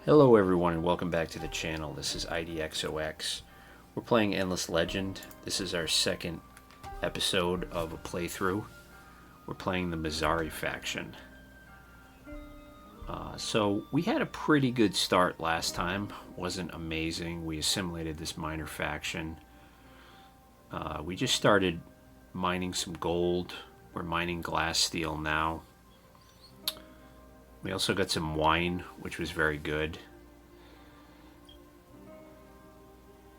Hello everyone and welcome back to the channel. This is IDXOX. We're playing Endless Legend. This is our second episode of a playthrough. We're playing the Mezari faction. So we had a pretty good start last time. Wasn't amazing. We assimilated this minor faction. We just started mining some gold. We're mining glass steel now. We also got some wine, which was very good.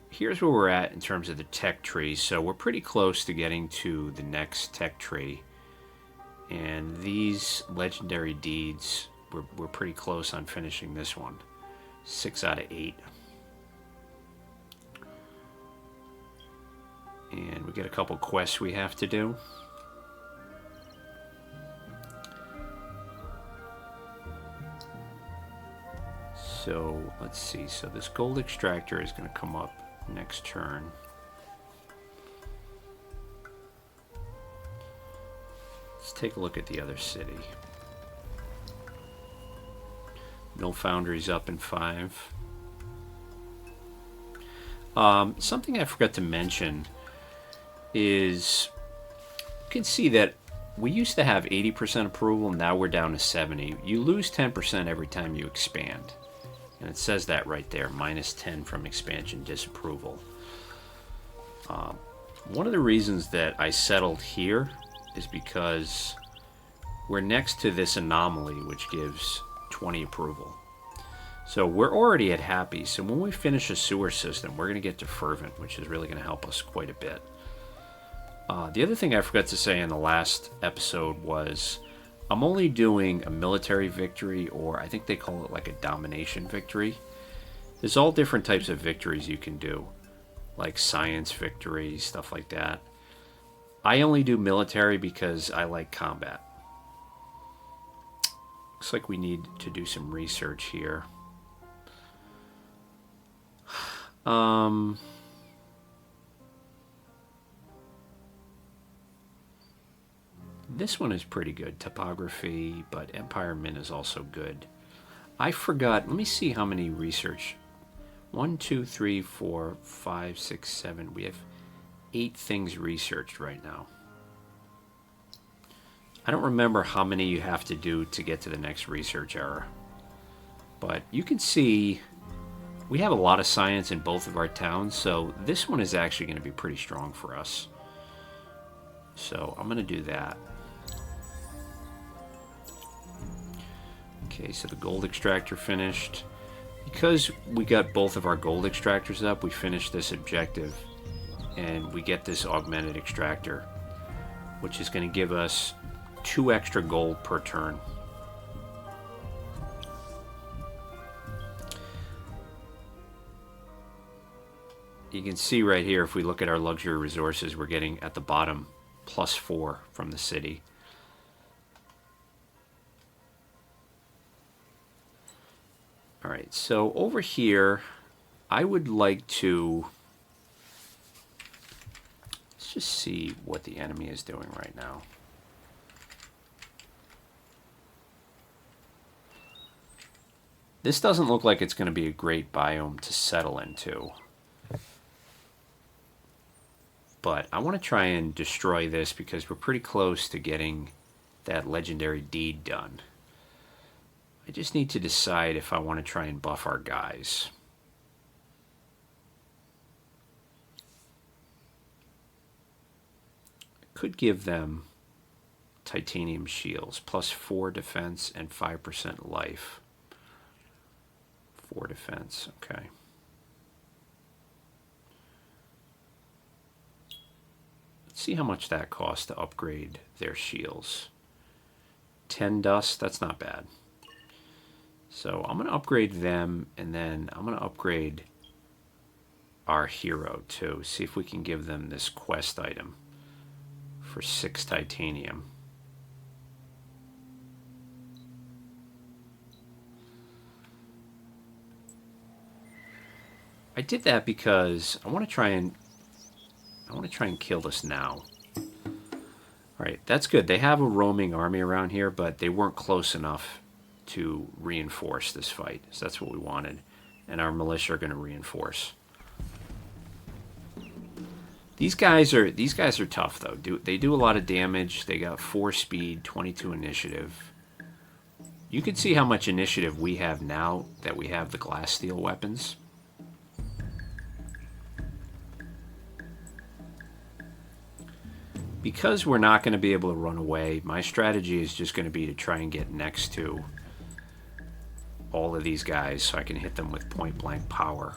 Here's where we're at in terms of the tech tree. So we're pretty close to getting to the next tech tree. And these legendary deeds, we're pretty close on finishing this one. 6 out of 8. And we get a couple quests we have to do. So let's see. So this gold extractor is going to come up next turn. Let's take a look at the other city. Mill Foundry's up in 5. Something I forgot to mention is you can see that we used to have 80% approval. Now we're down to 70. You lose 10% every time you expand. And it says that right there, minus 10 from expansion disapproval. One of the reasons that I settled here is because we're next to this anomaly, which gives 20 approval. So we're already at happy. So when we finish a sewer system, we're going to get to fervent, which is really going to help us quite a bit. The other thing I forgot to say in the last episode was I'm only doing a military victory, or I think they call it like a domination victory. There's all different types of victories you can do, like science victory, stuff like that. I only do military because I like combat. Looks like we need to do some research here. This one is pretty good, topography, but Empire Mint is also good. I forgot, let me see how many research. 1, 2, 3, 4, 5, 6, 7. We have 8 things researched right now. I don't remember how many you have to do to get to the next research era. But you can see we have a lot of science in both of our towns, so this one is actually going to be pretty strong for us. So I'm going to do that. Okay, so the gold extractor finished. Because we got both of our gold extractors up, we finished this objective. And we get this augmented extractor, which is going to give us 2 extra gold per turn. You can see right here, if we look at our luxury resources, we're getting at the bottom +4 from the city. Alright, so over here, I would like to... Let's just see what the enemy is doing right now. This doesn't look like it's going to be a great biome to settle into. But I want to try and destroy this because we're pretty close to getting that legendary deed done. I just need to decide if I want to try and buff our guys. I could give them titanium shields, +4 defense and 5% life. 4 defense, okay. Let's see how much that costs to upgrade their shields. 10 dust, that's not bad. So I'm going to upgrade them, and then I'm going to upgrade our hero too. See if we can give them this quest item for 6 titanium. I did that because I want to try and kill this now. All right, that's good. They have a roaming army around here, but they weren't close enough to reinforce this fight. So that's what we wanted. And our militia are going to reinforce. These guys are tough though. They do a lot of damage. They got 4 speed, 22 initiative. You can see how much initiative we have now that we have the glass steel weapons. Because we're not going to be able to run away, my strategy is just going to be to try and get next to all of these guys so I can hit them with point blank power.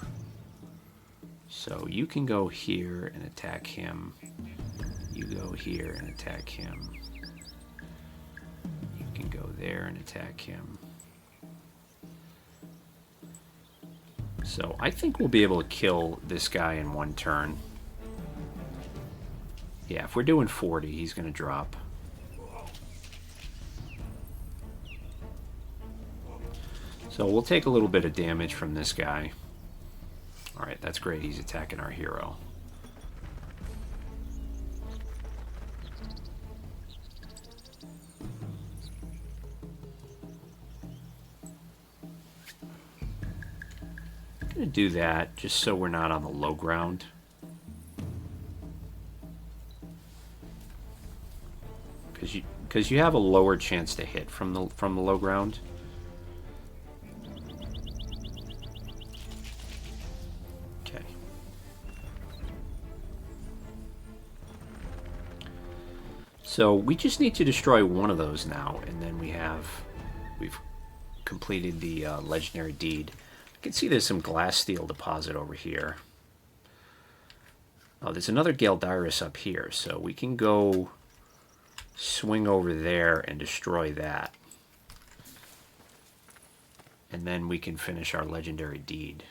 So you can go here and attack him. You go here and attack him. You can go there and attack him. So I think we'll be able to kill this guy in 1 turn. Yeah, if we're doing 40, he's going to drop. So we'll take a little bit of damage from this guy. Alright, that's great. He's attacking our hero. I'm going to do that just so we're not on the low ground. Because you have a lower chance to hit from the low ground. Okay. So we just need to destroy one of those now, and then we've completed the legendary deed. I can see there's some glass steel deposit over here. Oh, there's another Galdirus up here, so we can go swing over there and destroy that. And then we can finish our legendary deed.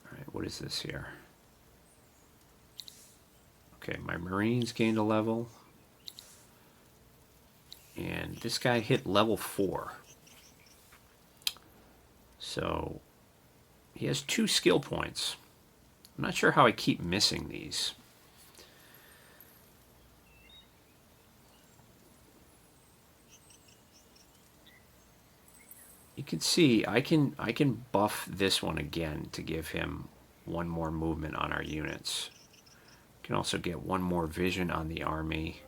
Alright, what is this here? Okay, my Marines gained a level. And this guy hit level 4. So he has 2 skill points. I'm not sure how I keep missing these. You can see I can buff this one again to give him 1 more movement on our units. Can also get 1 more vision on the army.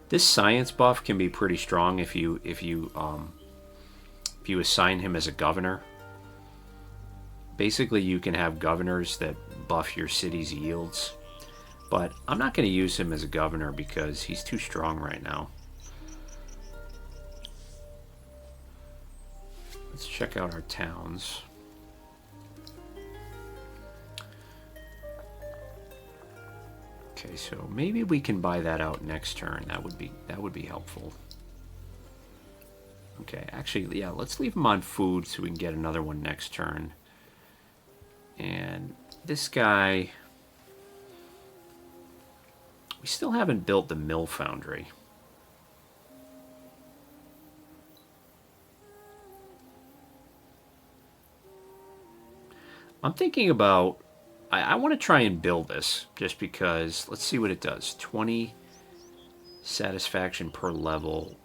This science buff can be pretty strong if you assign him as a governor. Basically, you can have governors that buff your city's yields. But I'm not going to use him as a governor because he's too strong right now. Let's check out our towns. Okay, so maybe we can buy that out next turn. That would be helpful. Okay, actually, yeah, let's leave him on food so we can get another one next turn. And this guy, we still haven't built the mill foundry. I'm thinking about, I want to try and build this just because, let's see what it does. 20 satisfaction per level.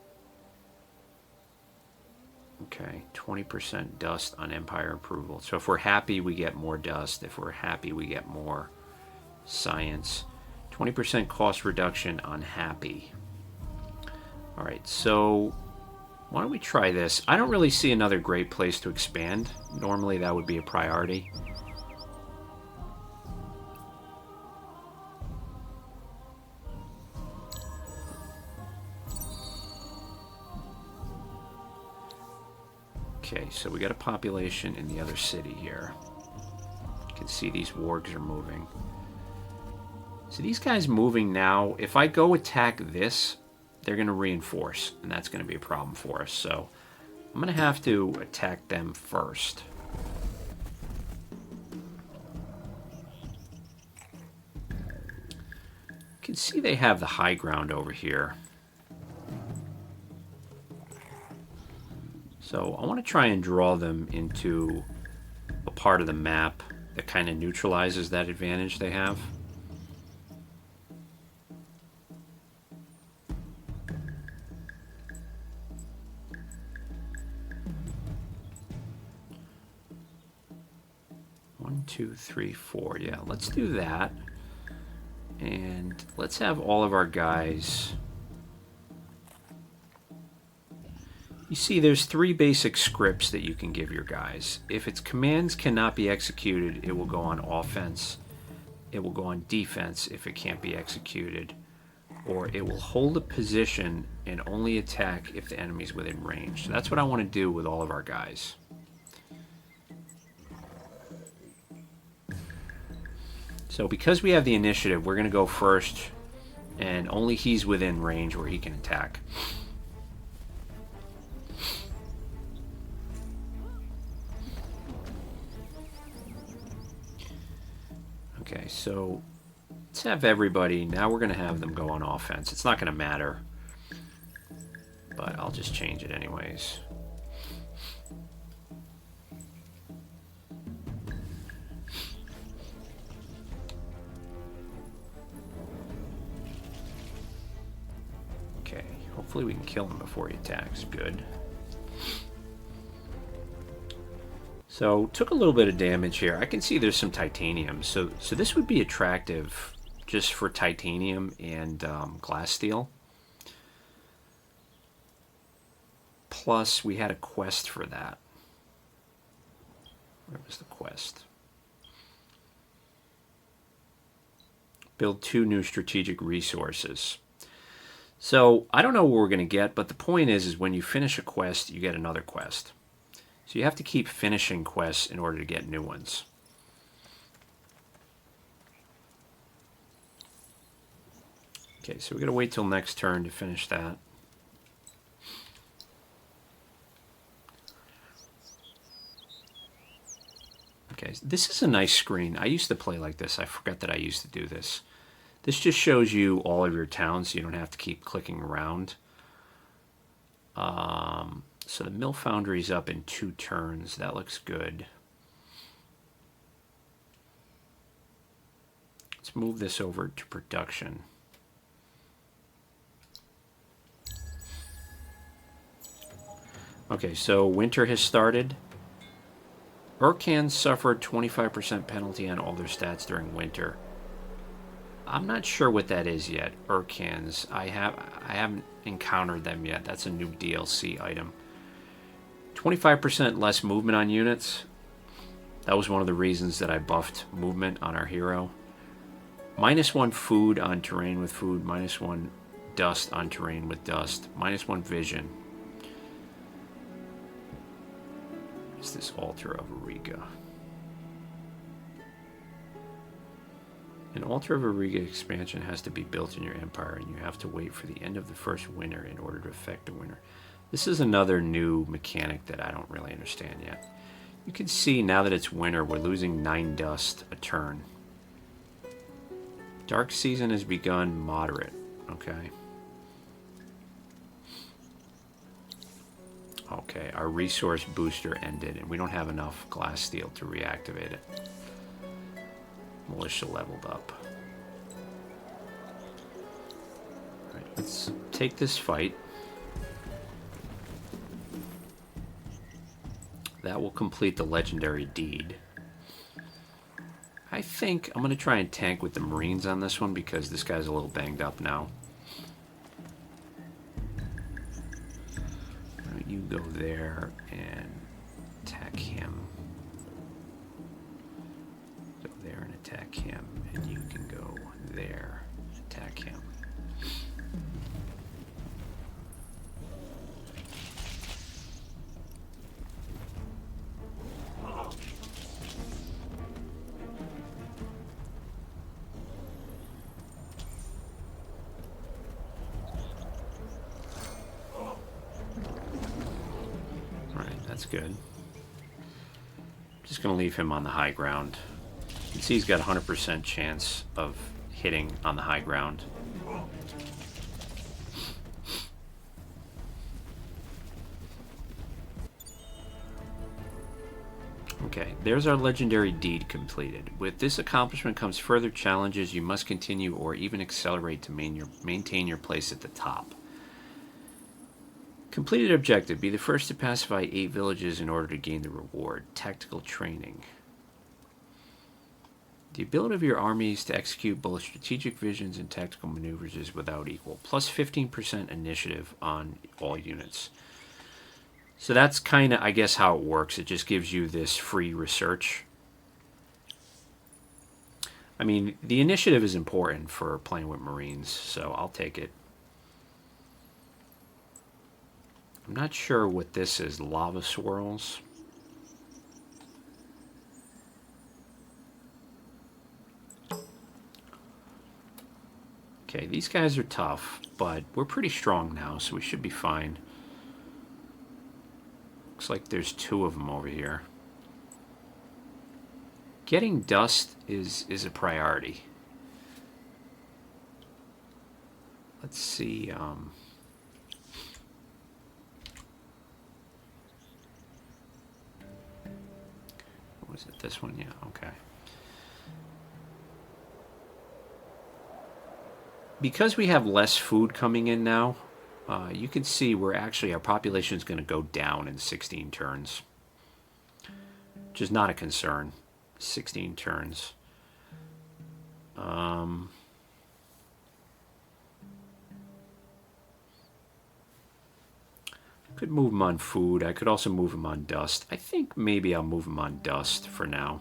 Okay, 20% dust on Empire approval. So if we're happy, we get more dust. If we're happy, we get more science. 20% cost reduction on happy. All right, so why don't we try this? I don't really see another great place to expand. Normally that would be a priority. Okay, so we got a population in the other city here. You can see these wargs are moving. So these guys moving now, if I go attack this, they're going to reinforce, and that's going to be a problem for us. So I'm going to have to attack them first. You can see they have the high ground over here. So I want to try and draw them into a part of the map that kind of neutralizes that advantage they have. One, two, three, four. Yeah, let's do that. And let's have all of our guys... You see, there's 3 basic scripts that you can give your guys. If its commands cannot be executed, it will go on offense. It will go on defense if it can't be executed. Or it will hold a position and only attack if the enemy's within range. So that's what I want to do with all of our guys. So because we have the initiative, we're going to go first, and only he's within range where he can attack. Okay, so let's have everybody. Now we're going to have them go on offense. It's not going to matter, but I'll just change it anyways. Okay, hopefully we can kill him before he attacks. Good. So, took a little bit of damage here. I can see there's some titanium. So this would be attractive just for titanium and glass steel. Plus, we had a quest for that. Where was the quest? Build 2 new strategic resources. So, I don't know what we're going to get, but the point is when you finish a quest, you get another quest. So you have to keep finishing quests in order to get new ones. Okay, so we're going to wait till next turn to finish that. Okay, this is a nice screen. I used to play like this. I forgot that I used to do this. This just shows you all of your towns, so you don't have to keep clicking around. So the mill foundry's up in 2 turns. That looks good. Let's move this over to production. Okay, so winter has started. Urkans suffered 25% penalty on all their stats during winter. I'm not sure what that is yet. Urkans. I haven't encountered them yet. That's a new DLC item. 25% less movement on units. That was one of the reasons that I buffed movement on our hero. -1 food on terrain with food. -1 dust on terrain with dust. -1 vision. It's this Altar of Ariga. An Altar of Ariga expansion has to be built in your empire, and you have to wait for the end of the first winter in order to affect the winter. This is another new mechanic that I don't really understand yet. You can see now that it's winter, we're losing 9 dust a turn. Dark season has begun moderate. Okay. Okay, our resource booster ended, and we don't have enough glass steel to reactivate it. Militia leveled up. Alright, let's take this fight. That will complete the legendary deed. I think I'm going to try and tank with the Marines on this one because this guy's a little banged up now. You go there and attack him. Go there and attack him, and you can go there and attack him. That's good. Just going to leave him on the high ground. You can see he's got a 100% chance of hitting on the high ground. Okay, there's our legendary deed completed. With this accomplishment comes further challenges. You must continue or even accelerate to maintain your place at the top. Completed objective. Be the first to pacify 8 villages in order to gain the reward. Tactical training. The ability of your armies to execute both strategic visions and tactical maneuvers is without equal. Plus 15% initiative on all units. So that's kind of, I guess, how it works. It just gives you this free research. I mean, the initiative is important for playing with Marines, so I'll take it. I'm not sure what this is. Lava swirls. Okay, these guys are tough, but we're pretty strong now, so we should be fine. Looks like there's 2 of them over here. Getting dust is a priority. Let's see. What was it? This one? Yeah, okay. Because we have less food coming in now, you can see our population is going to go down in 16 turns, which is not a concern. 16 turns. Could move them on food. I could also move them on dust. I think maybe I'll move them on dust for now.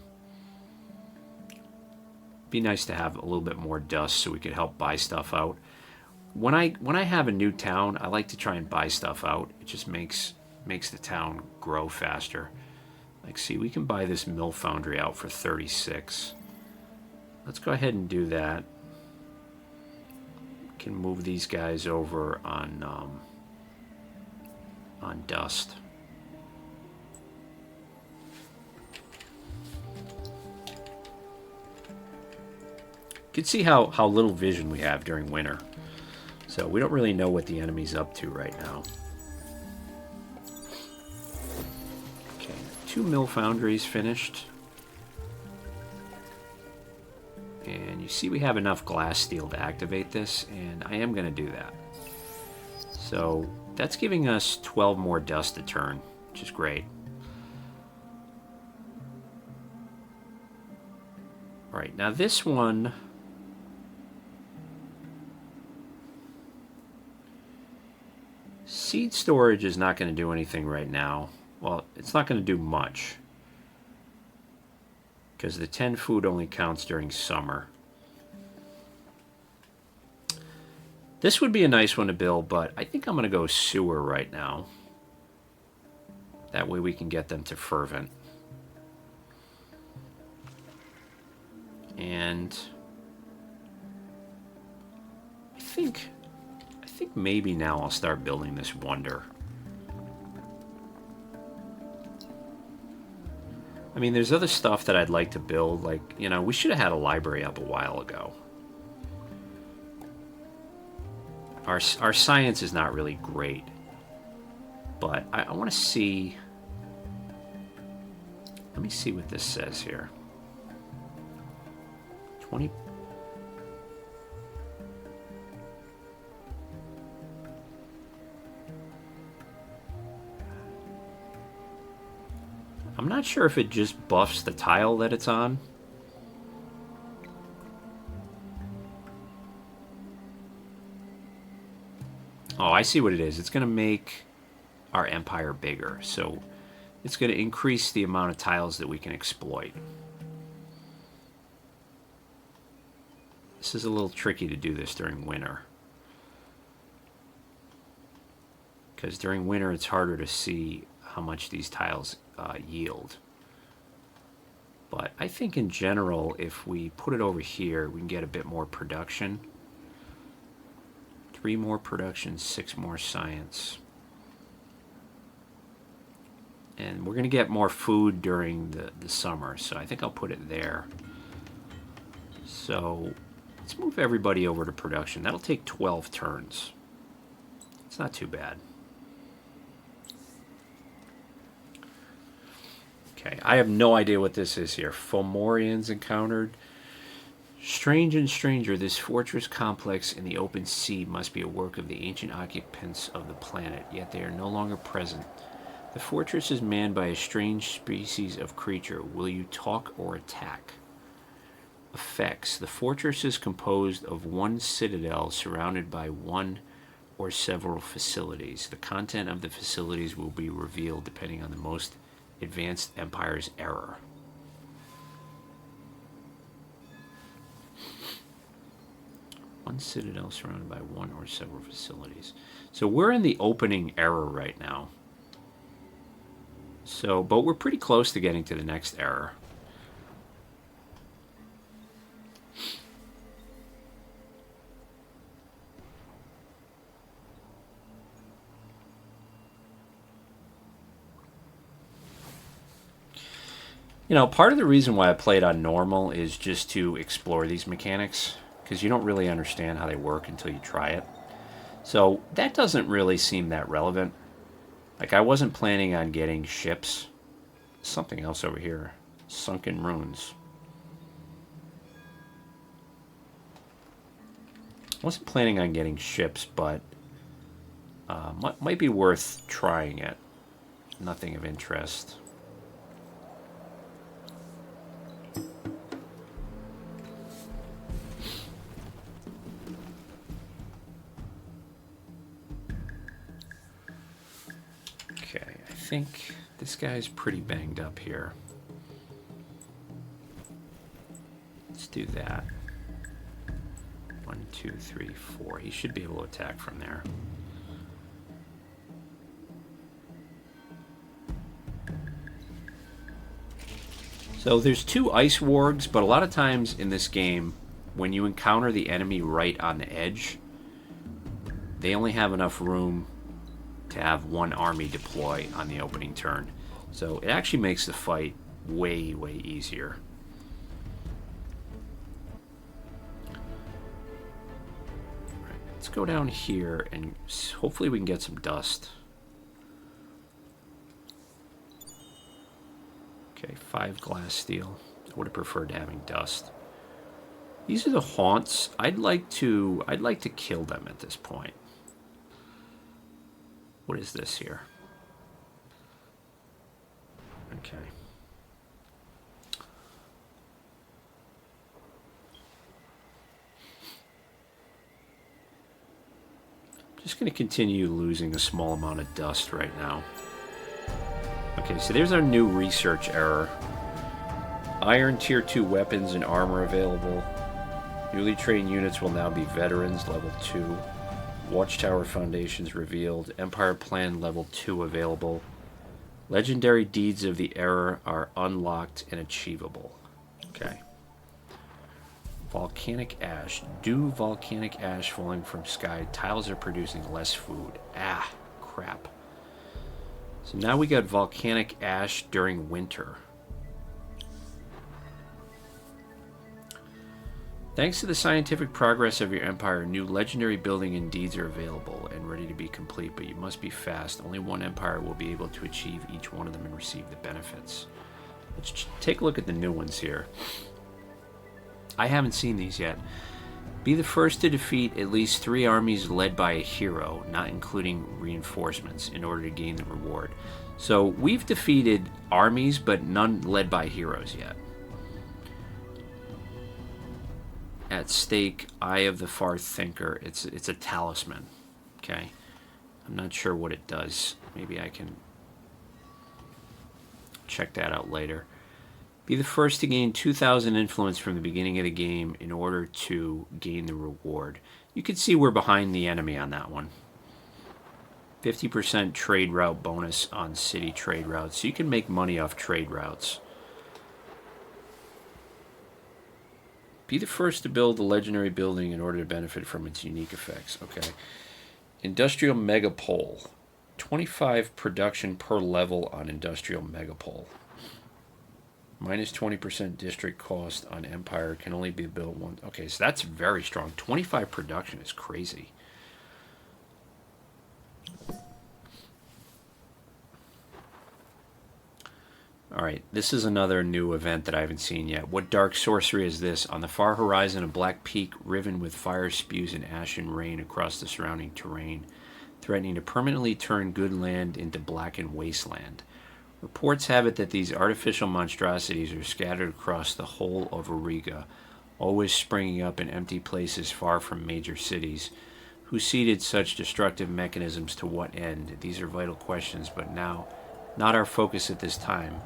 Be nice to have a little bit more dust so we could help buy stuff out. When I have a new town, I like to try and buy stuff out. It just makes the town grow faster. Like, see, we can buy this mill foundry out for 36. Let's go ahead and do that. Can move these guys over on dust. You can see how little vision we have during winter. So we don't really know what the enemy's up to right now. Okay, 2 mill foundries finished. And you see we have enough glass steel to activate this, and I am going to do that. So that's giving us 12 more dust a turn, which is great. All right, now this one... Seed storage is not going to do anything right now. Well, it's not going to do much, because the 10 food only counts during summer. This would be a nice one to build, but I think I'm going to go sewer right now. That way we can get them to fervent. And I think maybe now I'll start building this wonder. I mean, there's other stuff that I'd like to build. Like, you know, we should have had a library up a while ago. Our science is not really great. But I want to see... Let me see what this says here. 20... I'm not sure if it just buffs the tile that it's on. Oh, I see what it is. It's going to make our empire bigger. So it's going to increase the amount of tiles that we can exploit. This is a little tricky to do this during winter. Because during winter it's harder to see how much these tiles yield. But I think in general, if we put it over here, we can get a bit more production. 3 more production, 6 more science. And we're going to get more food during the summer, so I think I'll put it there. So let's move everybody over to production. That'll take 12 turns. It's not too bad. Okay, I have no idea what this is here. Fomorians encountered. Strange and stranger, this fortress complex in the open sea must be a work of the ancient occupants of the planet, yet they are no longer present. The fortress is manned by a strange species of creature. Will you talk or attack? Effects. The fortress is composed of one citadel surrounded by one or several facilities. The content of the facilities will be revealed depending on the most advanced empire's error. One citadel surrounded by one or several facilities. So we're in the opening era right now. So, but we're pretty close to getting to the next era. You know, part of the reason why I played on normal is just to explore these mechanics, because you don't really understand how they work until you try it. So that doesn't really seem that relevant. Like, I wasn't planning on getting ships. Something else over here. Sunken ruins. I wasn't planning on getting ships, but might be worth trying it. Nothing of interest. I think this guy's pretty banged up here. Let's do that. 1, 2, 3, 4. He should be able to attack from there. So there's 2 ice wargs, but a lot of times in this game, when you encounter the enemy right on the edge, they only have enough room to have one army deploy on the opening turn. So it actually makes the fight way, way easier. Right, let's go down here and hopefully we can get some dust. Okay, 5 glass steel. I would have preferred having dust. These are the haunts. I'd like to kill them at this point. What is this here? Okay. Just going to continue losing a small amount of dust right now. Okay, so there's our new research error. Iron Tier 2 weapons and armor available. Newly trained units will now be veterans, level 2. Watchtower foundations revealed. Empire plan level 2 available. Legendary deeds of the era are unlocked and achievable. Okay. Volcanic ash. Due volcanic ash falling from sky. Tiles are producing less food. Ah, crap. So now we got volcanic ash during winter. Thanks to the scientific progress of your empire, new legendary building and deeds are available and ready to be complete, but you must be fast. Only one empire will be able to achieve each one of them and receive the benefits. Let's take a look at the new ones here. I haven't seen these yet. Be the first to defeat at least 3 armies led by a hero, not including reinforcements, in order to gain the reward. So we've defeated armies, but none led by heroes yet. At stake, Eye of the Far Thinker. It's a talisman. Okay. I'm not sure what it does. Maybe I can check that out later. Be the first to gain 2,000 influence from the beginning of the game in order to gain the reward. You can see we're behind the enemy on that one. 50% trade route bonus on city trade routes. So you can make money off trade routes. Be the first to build a legendary building in order to benefit from its unique effects. Okay. Industrial Megapole. 25 production per level on Industrial Megapole. Minus 20% district cost on Empire. Can only be built once. Okay, so that's very strong. 25 production is crazy. Alright, this is another new event that I haven't seen yet. What dark sorcery is this? On the far horizon, a black peak riven with fire spews and ashen rain across the surrounding terrain, threatening to permanently turn good land into blackened wasteland. Reports have it that these artificial monstrosities are scattered across the whole of Auriga, always springing up in empty places far from major cities. Who seeded such destructive mechanisms to what end? These are vital questions, but now, not our focus at this time.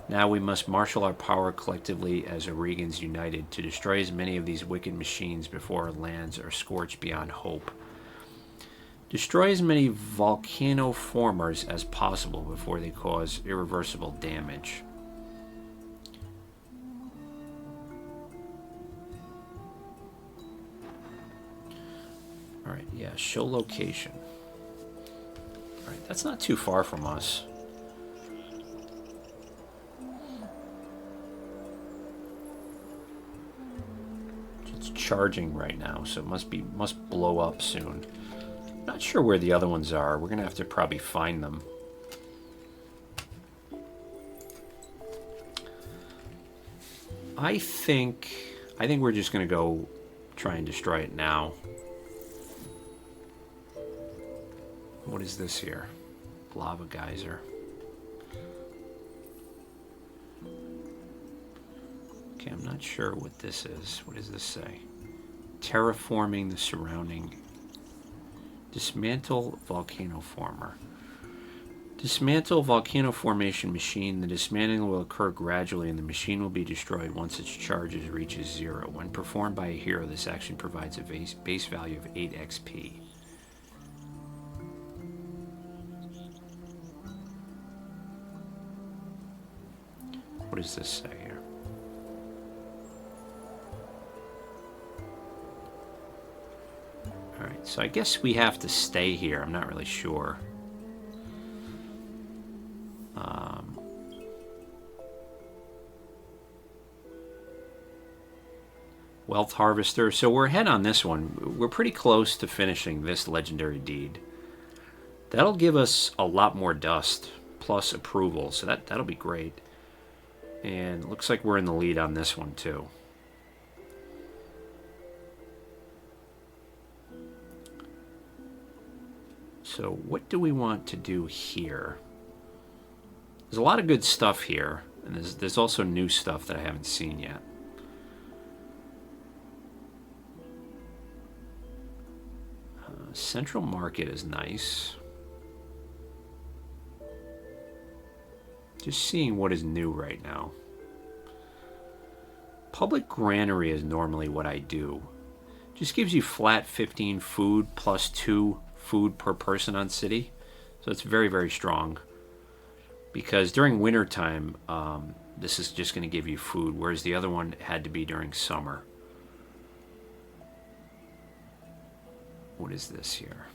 Now we must marshal our power collectively as Aurigans united to destroy as many of these wicked machines before our lands are scorched beyond hope. Destroy as many volcanoformers as possible before they cause irreversible damage. Alright, yeah, show location. Alright, that's not too far from us. It's charging right now, so it must blow up soon. Not sure where the other ones are. We're gonna have to probably find them. I think we're just gonna go try and destroy it now. What is this here? Lava geyser. Okay, I'm not sure what this is. What does this say? Terraforming the surrounding. Dismantle volcanoformer. Dismantle volcano formation machine. The dismantling will occur gradually and the machine will be destroyed once its charge reaches 0. When performed by a hero, this action provides a base value of 8 XP. What does this say here? Alright, so I guess we have to stay here. I'm not really sure. Wealth Harvester. So we're ahead on this one. We're pretty close to finishing this legendary deed. That'll give us a lot more dust, plus approval, so that'll be great. And it looks like we're in the lead on this one, too. So what do we want to do here? There's a lot of good stuff here, and there's also new stuff that I haven't seen yet. Central Market is nice. Just seeing what is new right now. Public Granary is normally what I do. Just gives you flat 15 food plus 2 food per person on city. So it's very, very strong. Because during winter time, this is just going to give you food, whereas the other one had to be during summer. What is this here?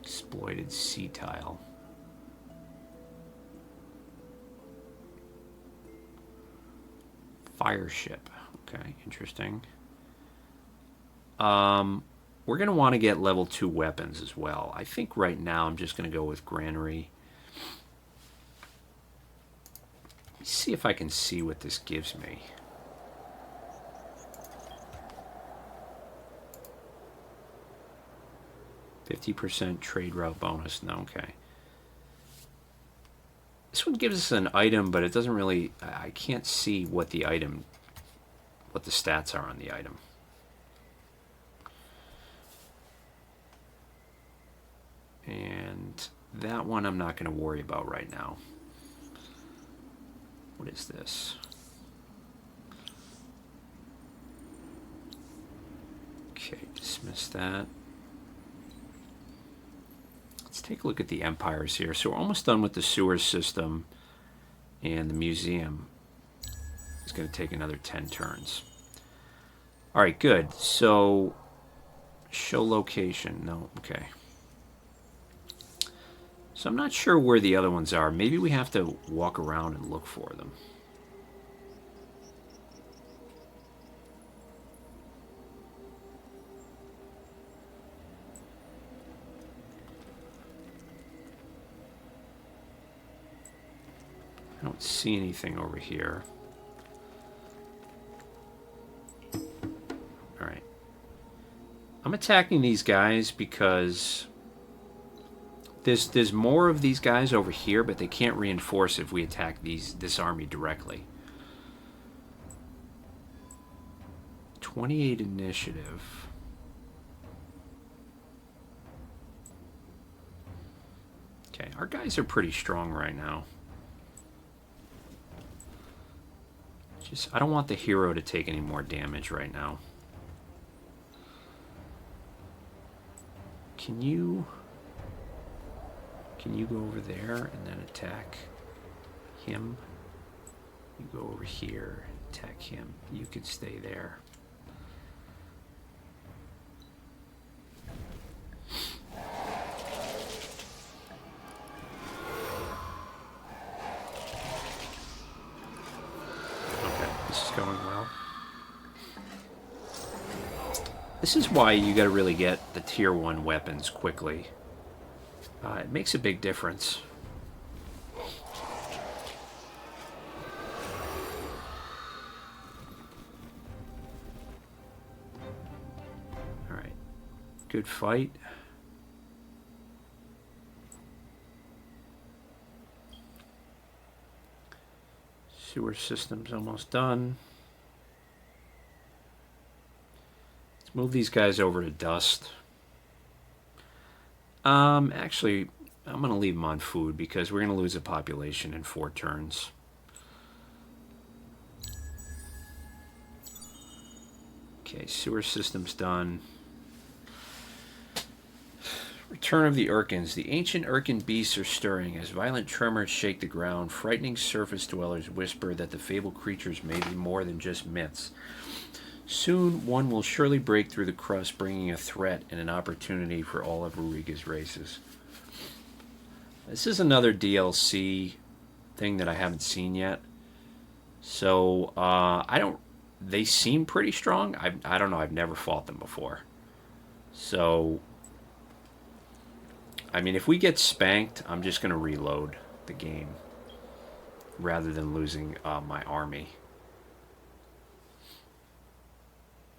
Exploited sea tile. Fire ship. Okay, interesting. We're going to want to get level 2 weapons as well. I think right now I'm just going to go with Granary. Let's see if I can see what this gives me. %trade route bonus. No, okay. This one gives us an item, but it doesn't really... I can't see what the item... what the stats are on the item. And that one I'm not going to worry about right now. What is this? Okay, dismiss that. Let's take a look at the empires here. So we're almost done with the sewer system, and the museum is going to take another 10 turns. All right, good. So show location. No, okay. So I'm not sure where the other ones are. Maybe we have to walk around and look for them. I don't see anything over here. Alright. I'm attacking these guys because there's more of these guys over here, but they can't reinforce if we attack this army directly. 28 initiative. Okay, our guys are pretty strong right now. I don't want the hero to take any more damage right now. Can you go over there and then attack him? You go over here, attack him. You could stay there. This is why you got to really get the tier 1 weapons quickly. It makes a big difference. Alright. Good fight. Sewer system's almost done. Move these guys over to dust. Actually, I'm going to leave them on food because we're going to lose a population in 4 turns. Okay, sewer system's done. Return of the Urkins. The ancient Urkin beasts are stirring as violent tremors shake the ground. Frightening surface dwellers whisper that the fabled creatures may be more than just myths. Soon, one will surely break through the crust, bringing a threat and an opportunity for all of Auriga's races. This is another DLC thing that I haven't seen yet. So, they seem pretty strong. I don't know, I've never fought them before. So, I mean, if we get spanked, I'm just going to reload the game rather than losing my army.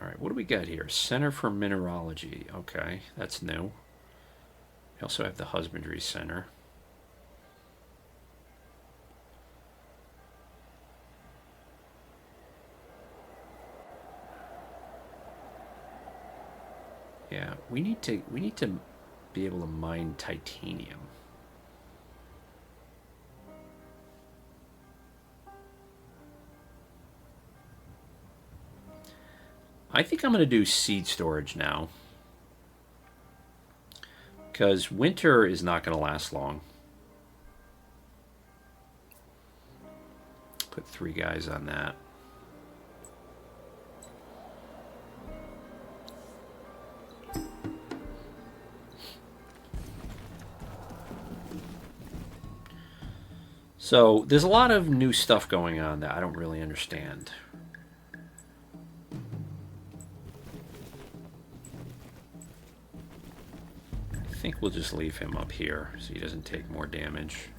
Alright, what do we got here? Center for Mineralogy. Okay, that's new. We also have the Husbandry Center. Yeah, we need to be able to mine titanium. I think I'm going to do seed storage now. Because winter is not going to last long. Put 3 guys on that. So, there's a lot of new stuff going on that I don't really understand. I think we'll just leave him up here so he doesn't take more damage.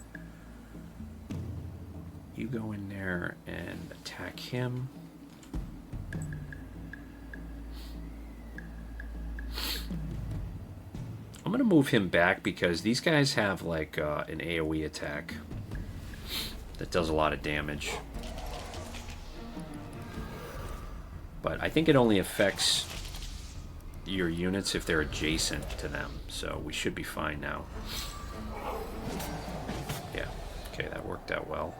You go in there and attack him. I'm going to move him back because these guys have like an AoE attack that does a lot of damage. But I think it only affects your units if they're adjacent to them, so we should be fine now. Yeah, okay, that worked out well.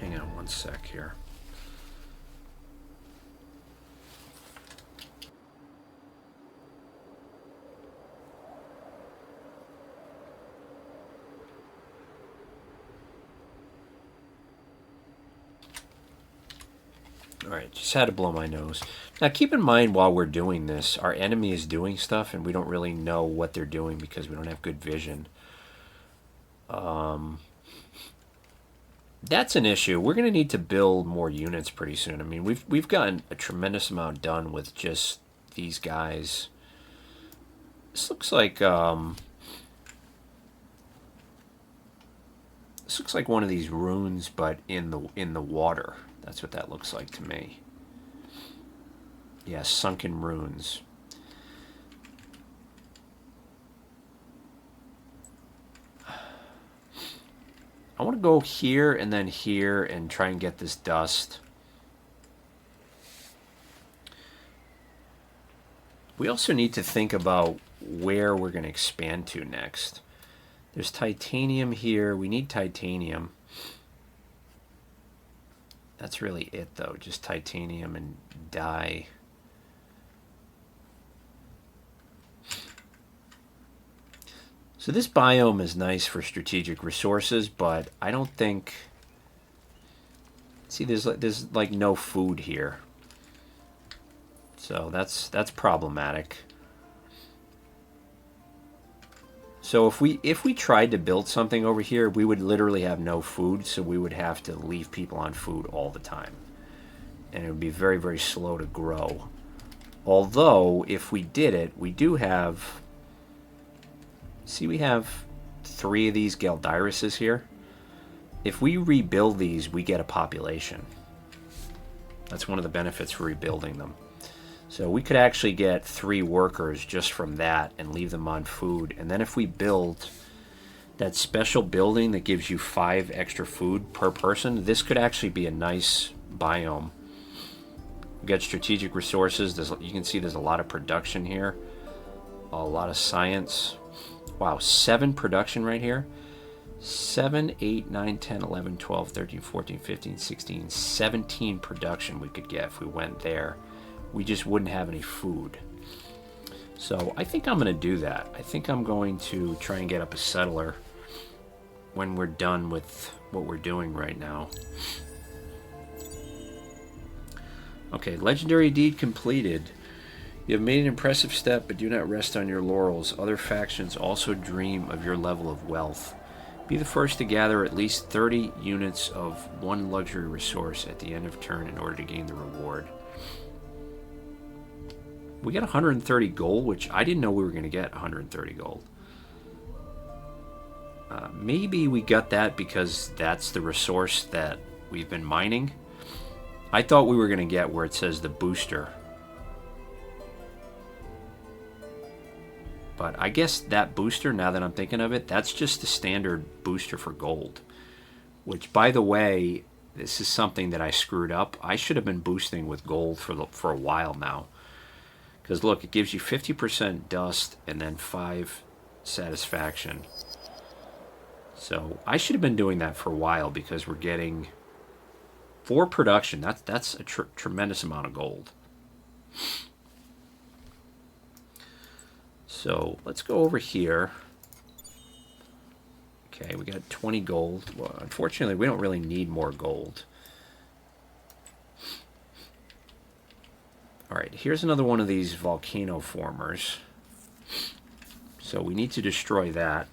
Hang on one sec here. Alright, just had to blow my nose. Now keep in mind while we're doing this, our enemy is doing stuff and we don't really know what they're doing because we don't have good vision. That's an issue. We're going to need to build more units pretty soon. I mean, we've gotten a tremendous amount done with just these guys. This looks like one of these runes, but in the water. That's what that looks like to me. Yeah, sunken runes. I want to go here and try and get this dust. We also need to think about where we're going to expand to next. There's titanium here. We need titanium. That's really it, though. Just titanium and dye. So this biome is nice for strategic resources, but I don't think... See, there's like no food here. So that's problematic. So if we tried to build something over here, we would literally have no food, so we would have to leave people on food all the time. And it would be very, very slow to grow. Although, if we did it, we do have... See, we have 3 of these Galdyruses here. If we rebuild these, we get a population. That's one of the benefits for rebuilding them. So we could actually get 3 workers just from that and leave them on food. And then if we build that special building that gives you 5 extra food per person, this could actually be a nice biome. We got strategic resources. You can see there's a lot of production here. A lot of science. Wow, 7 production right here. 7, 8, 9, 10, 11, 12, 13, 14, 15, 16, 17 production we could get if we went there. We just wouldn't have any food. So I think I'm going to do that. I think I'm going to try and get up a settler when we're done with what we're doing right now. Okay, legendary deed completed. You have made an impressive step, but do not rest on your laurels. Other factions also dream of your level of wealth. Be the first to gather at least 30 units of one luxury resource at the end of turn in order to gain the reward. We got 130 gold, which I didn't know we were going to get 130 gold. Maybe we got that because that's the resource that we've been mining. I thought we were going to get where it says the booster. But I guess that booster, now that I'm thinking of it, that's just the standard booster for gold. Which, by the way, this is something that I screwed up. I should have been boosting with gold for a while now. Because look, it gives you 50% dust and then 5 satisfaction. So I should have been doing that for a while because we're getting 4 production. That's a tremendous amount of gold. So let's go over here. Okay, we got 20 gold. Well, unfortunately, we don't really need more gold. All right, here's another one of these volcano formers. So we need to destroy that.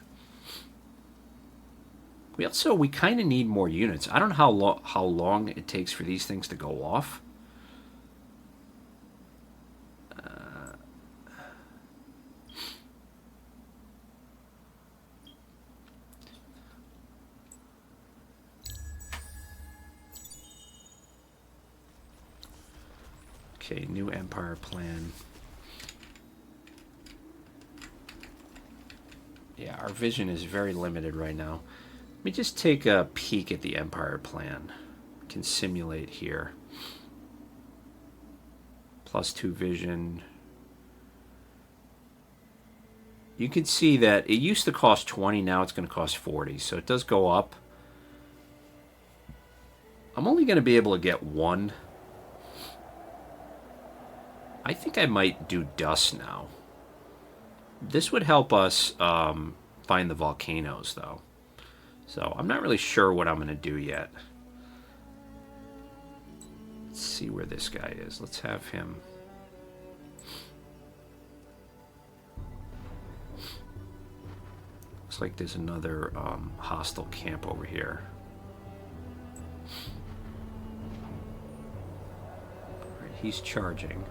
We kind of need more units. I don't know how long it takes for these things to go off. Okay, new empire plan. Yeah, our vision is very limited right now. Let me just take a peek at the empire plan. Can simulate here. +2 vision. You can see that it used to cost 20, now it's going to cost 40, so it does go up. I'm only going to be able to get 1. I think I might do dust now. This would help us find the volcanoes, though. So I'm not really sure what I'm going to do yet. Let's see where this guy is. Let's have him. Looks like there's another hostile camp over here. Right, he's charging.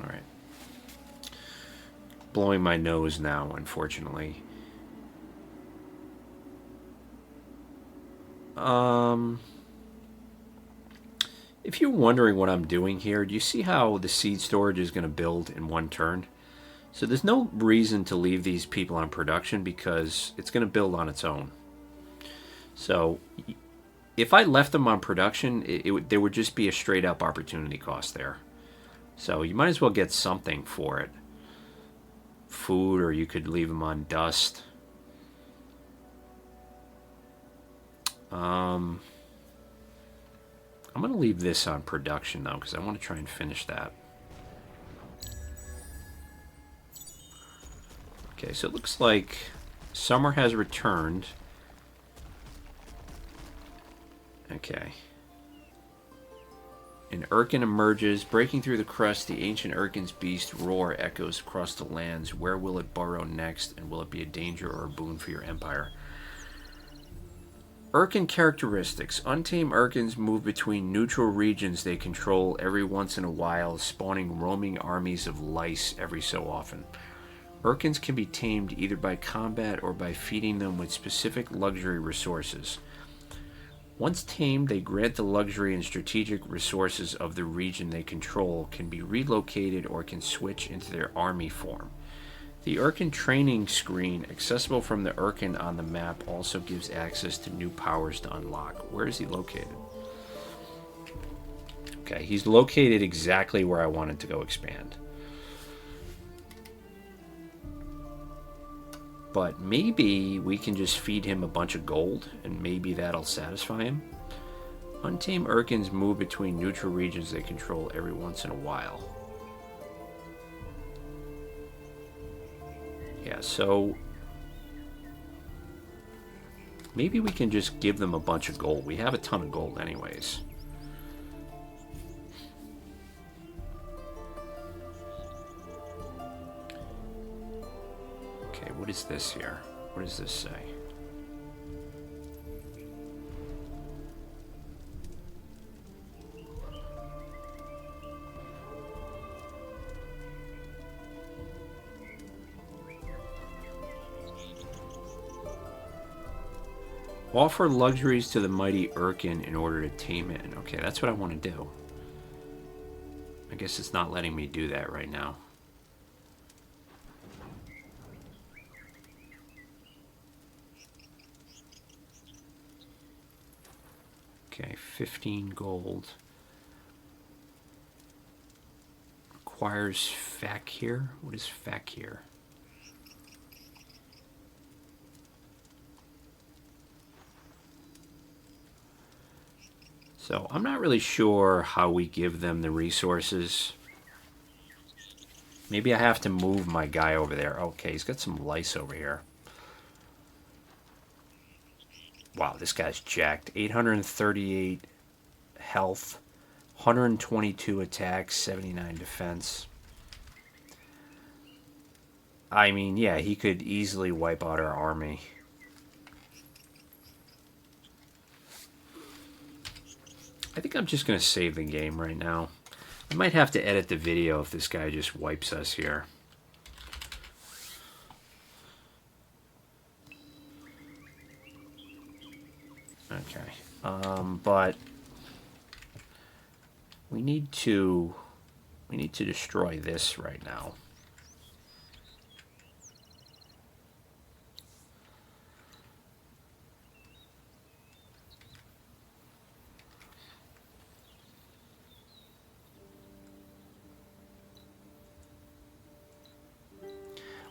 All right. Blowing my nose now, unfortunately. If you're wondering what I'm doing here, do you see how the seed storage is going to build in one turn? So there's no reason to leave these people on production because it's going to build on its own. So if I left them on production, there would just be a straight up opportunity cost there. So you might as well get something for it. Food, or you could leave them on dust. I'm going to leave this on production, though, because I want to try and finish that. Okay, so it looks like summer has returned. Okay. An Urkin emerges, breaking through the crust. The ancient Urkin's beast roar echoes across the lands. Where will it burrow next, and will it be a danger or a boon for your empire? Urkin characteristics. Untamed Urkins move between neutral regions they control every once in a while, spawning roaming armies of lice every so often. Urkins can be tamed either by combat or by feeding them with specific luxury resources. Once tamed, they grant the luxury and strategic resources of the region they control, can be relocated, or can switch into their army form. The Urkin training screen, accessible from the Urkin on the map, also gives access to new powers to unlock. Where is he located? Okay, he's located exactly where I wanted to go expand. But maybe we can just feed him a bunch of gold, and maybe that'll satisfy him. Untamed Urkins move between neutral regions they control every once in a while. Yeah, so maybe we can just give them a bunch of gold. We have a ton of gold anyways. Okay, what is this here? What does this say? Offer luxuries to the mighty Urkin in order to tame it. Okay, that's what I want to do. I guess it's not letting me do that right now. Okay, 15 gold. Requires fakir. What is fakir? So I'm not really sure how we give them the resources. Maybe I have to move my guy over there. Okay, he's got some lice over here. Wow, this guy's jacked. 838 health, 122 attack, 79 defense. I mean, yeah, he could easily wipe out our army. I think I'm just going to save the game right now. I might have to edit the video if this guy just wipes us here. Okay. But we need to destroy this right now.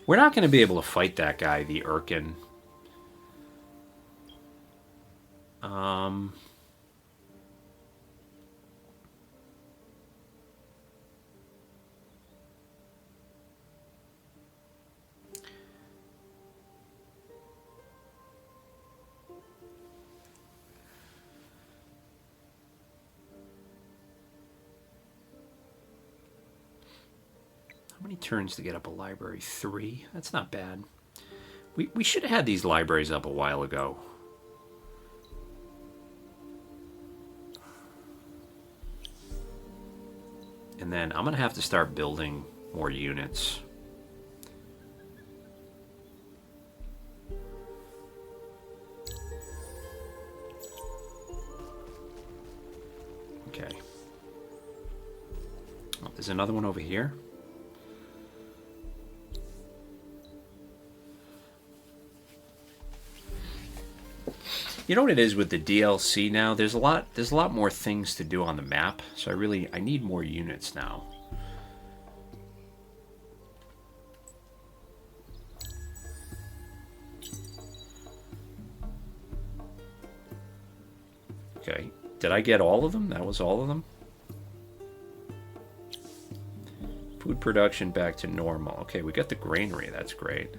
We're not going to be able to fight that guy, the Urkin. How many turns to get up a library? 3. That's not bad. We should have had these libraries up a while ago. And then I'm going to have to start building more units. Okay. Oh, there's another one over here. You know what it is with the DLC now? There's a lot more things to do on the map. So I need more units now. Okay. Did I get all of them? That was all of them? Food production back to normal. Okay, we got the granary. That's great.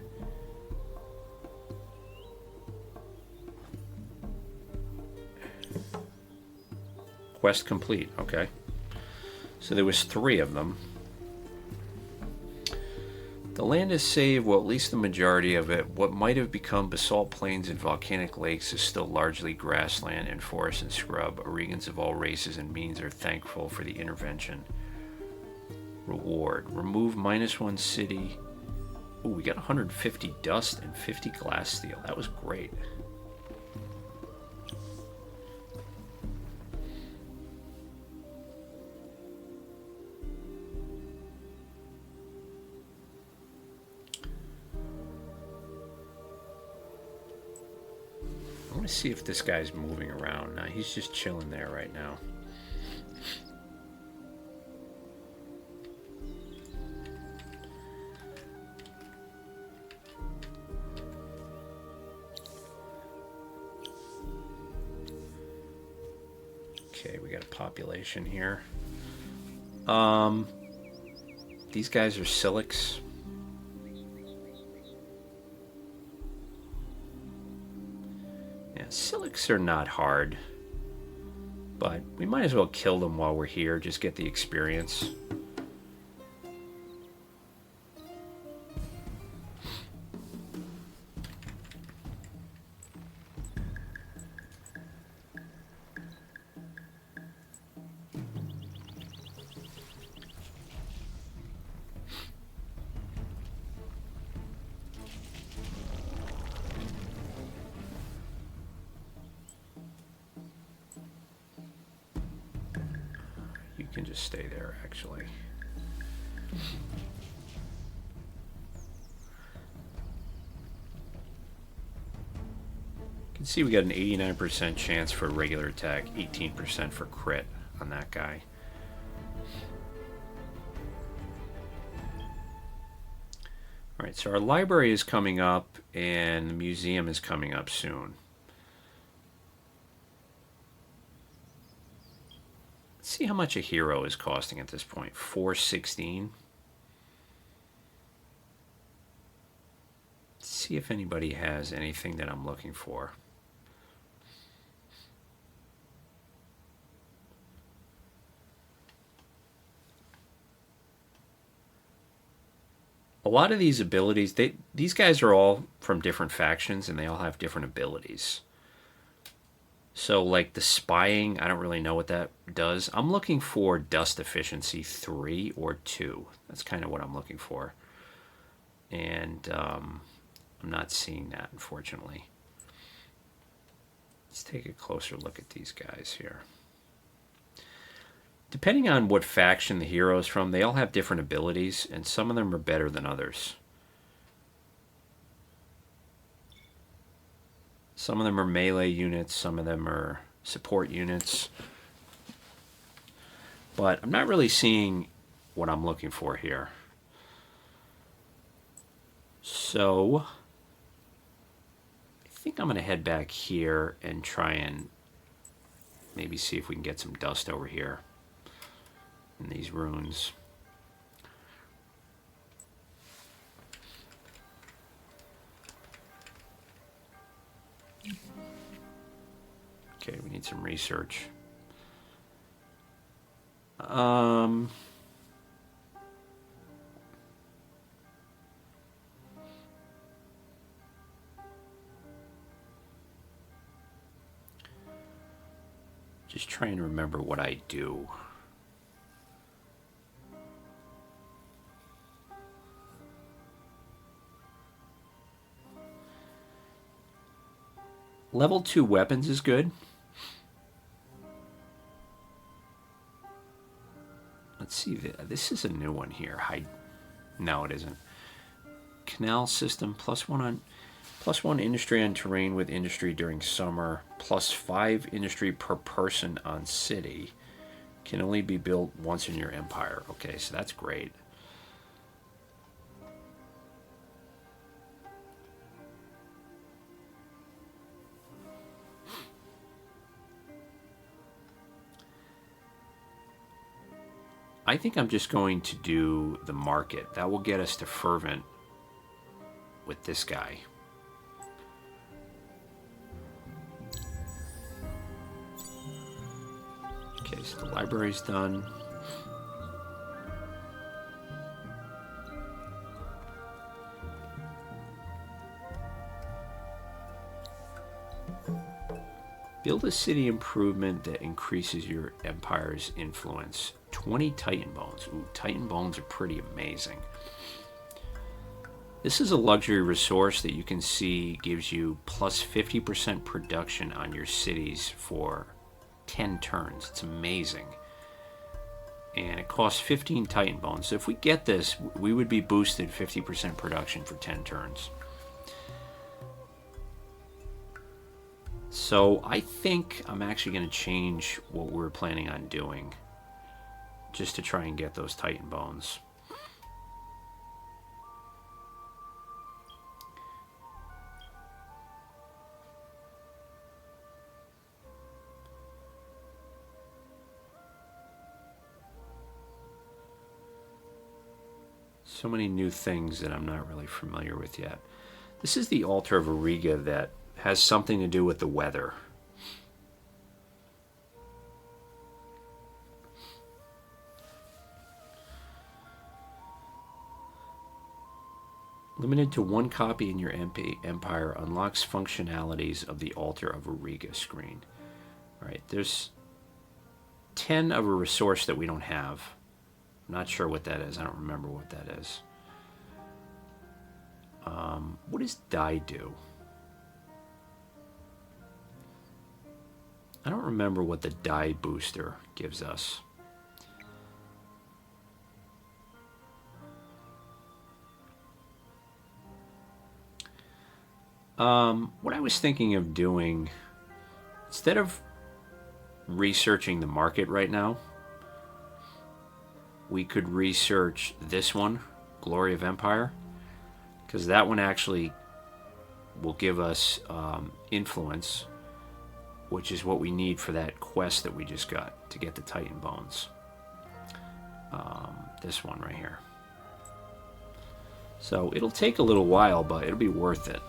Quest complete. Okay. So there was 3 of them. The land is saved, well, at least the majority of it. What might have become basalt plains and volcanic lakes is still largely grassland and forest and scrub. Oregons of all races and means are thankful for the intervention. Reward. Remove -1 city. Oh, we got 150 dust and 50 glass steel. That was great. I want to see if this guy's moving around. Nah, he's just chilling there right now. Okay, we got a population here. These guys are Silix. Silix are not hard, but we might as well kill them while we're here, just get the experience. You can just stay there, actually. You can see we got an 89% chance for regular attack, 18% for crit on that guy. Alright, so our library is coming up and the museum is coming up soon. Let's see how much a hero is costing at this point. 416. Let's see if anybody has anything that I'm looking for. A lot of these abilities, these guys are all from different factions and they all have different abilities. So like the spying, I don't really know what that does. I'm looking for dust efficiency 3 or 2. That's kind of what I'm looking for. And I'm not seeing that, unfortunately. Let's take a closer look at these guys here. Depending on what faction the hero is from, they all have different abilities, and some of them are better than others. Some of them are melee units, some of them are support units. But I'm not really seeing what I'm looking for here. So I think I'm going to head back here and try and maybe see if we can get some dust over here in these ruins. Okay, we need some research. Just trying to remember what I do. Level 2 weapons is good. Let's see. This is a new one here. No, it isn't. Canal system +1 industry on terrain with industry during summer. +5 industry per person on city. Can only be built once in your empire. Okay, so that's great. I think I'm just going to do the market. That will get us to fervent with this guy. Okay, so the library's done. Build a city improvement that increases your empire's influence. 20 Titan Bones. Ooh, Titan Bones are pretty amazing. This is a luxury resource that you can see gives you +50% production on your cities for 10 turns. It's amazing. And it costs 15 Titan Bones. So if we get this, we would be boosted 50% production for 10 turns. So I think I'm actually going to change what we're planning on doing just to try and get those Titan Bones. So many new things that I'm not really familiar with yet. This is the Altar of Auriga that has something to do with the weather. Limited to 1 copy in your empire unlocks functionalities of the Altar of Auriga screen. All right, there's 10 of a resource that we don't have. I'm not sure what that is. I don't remember what that is. What does die do? I don't remember what the die booster gives us. What I was thinking of doing, instead of researching the market right now, we could research this one, Glory of Empire, because that one actually will give us influence, which is what we need for that quest that we just got to get the Titan Bones. This one right here. So it'll take a little while, but it'll be worth it.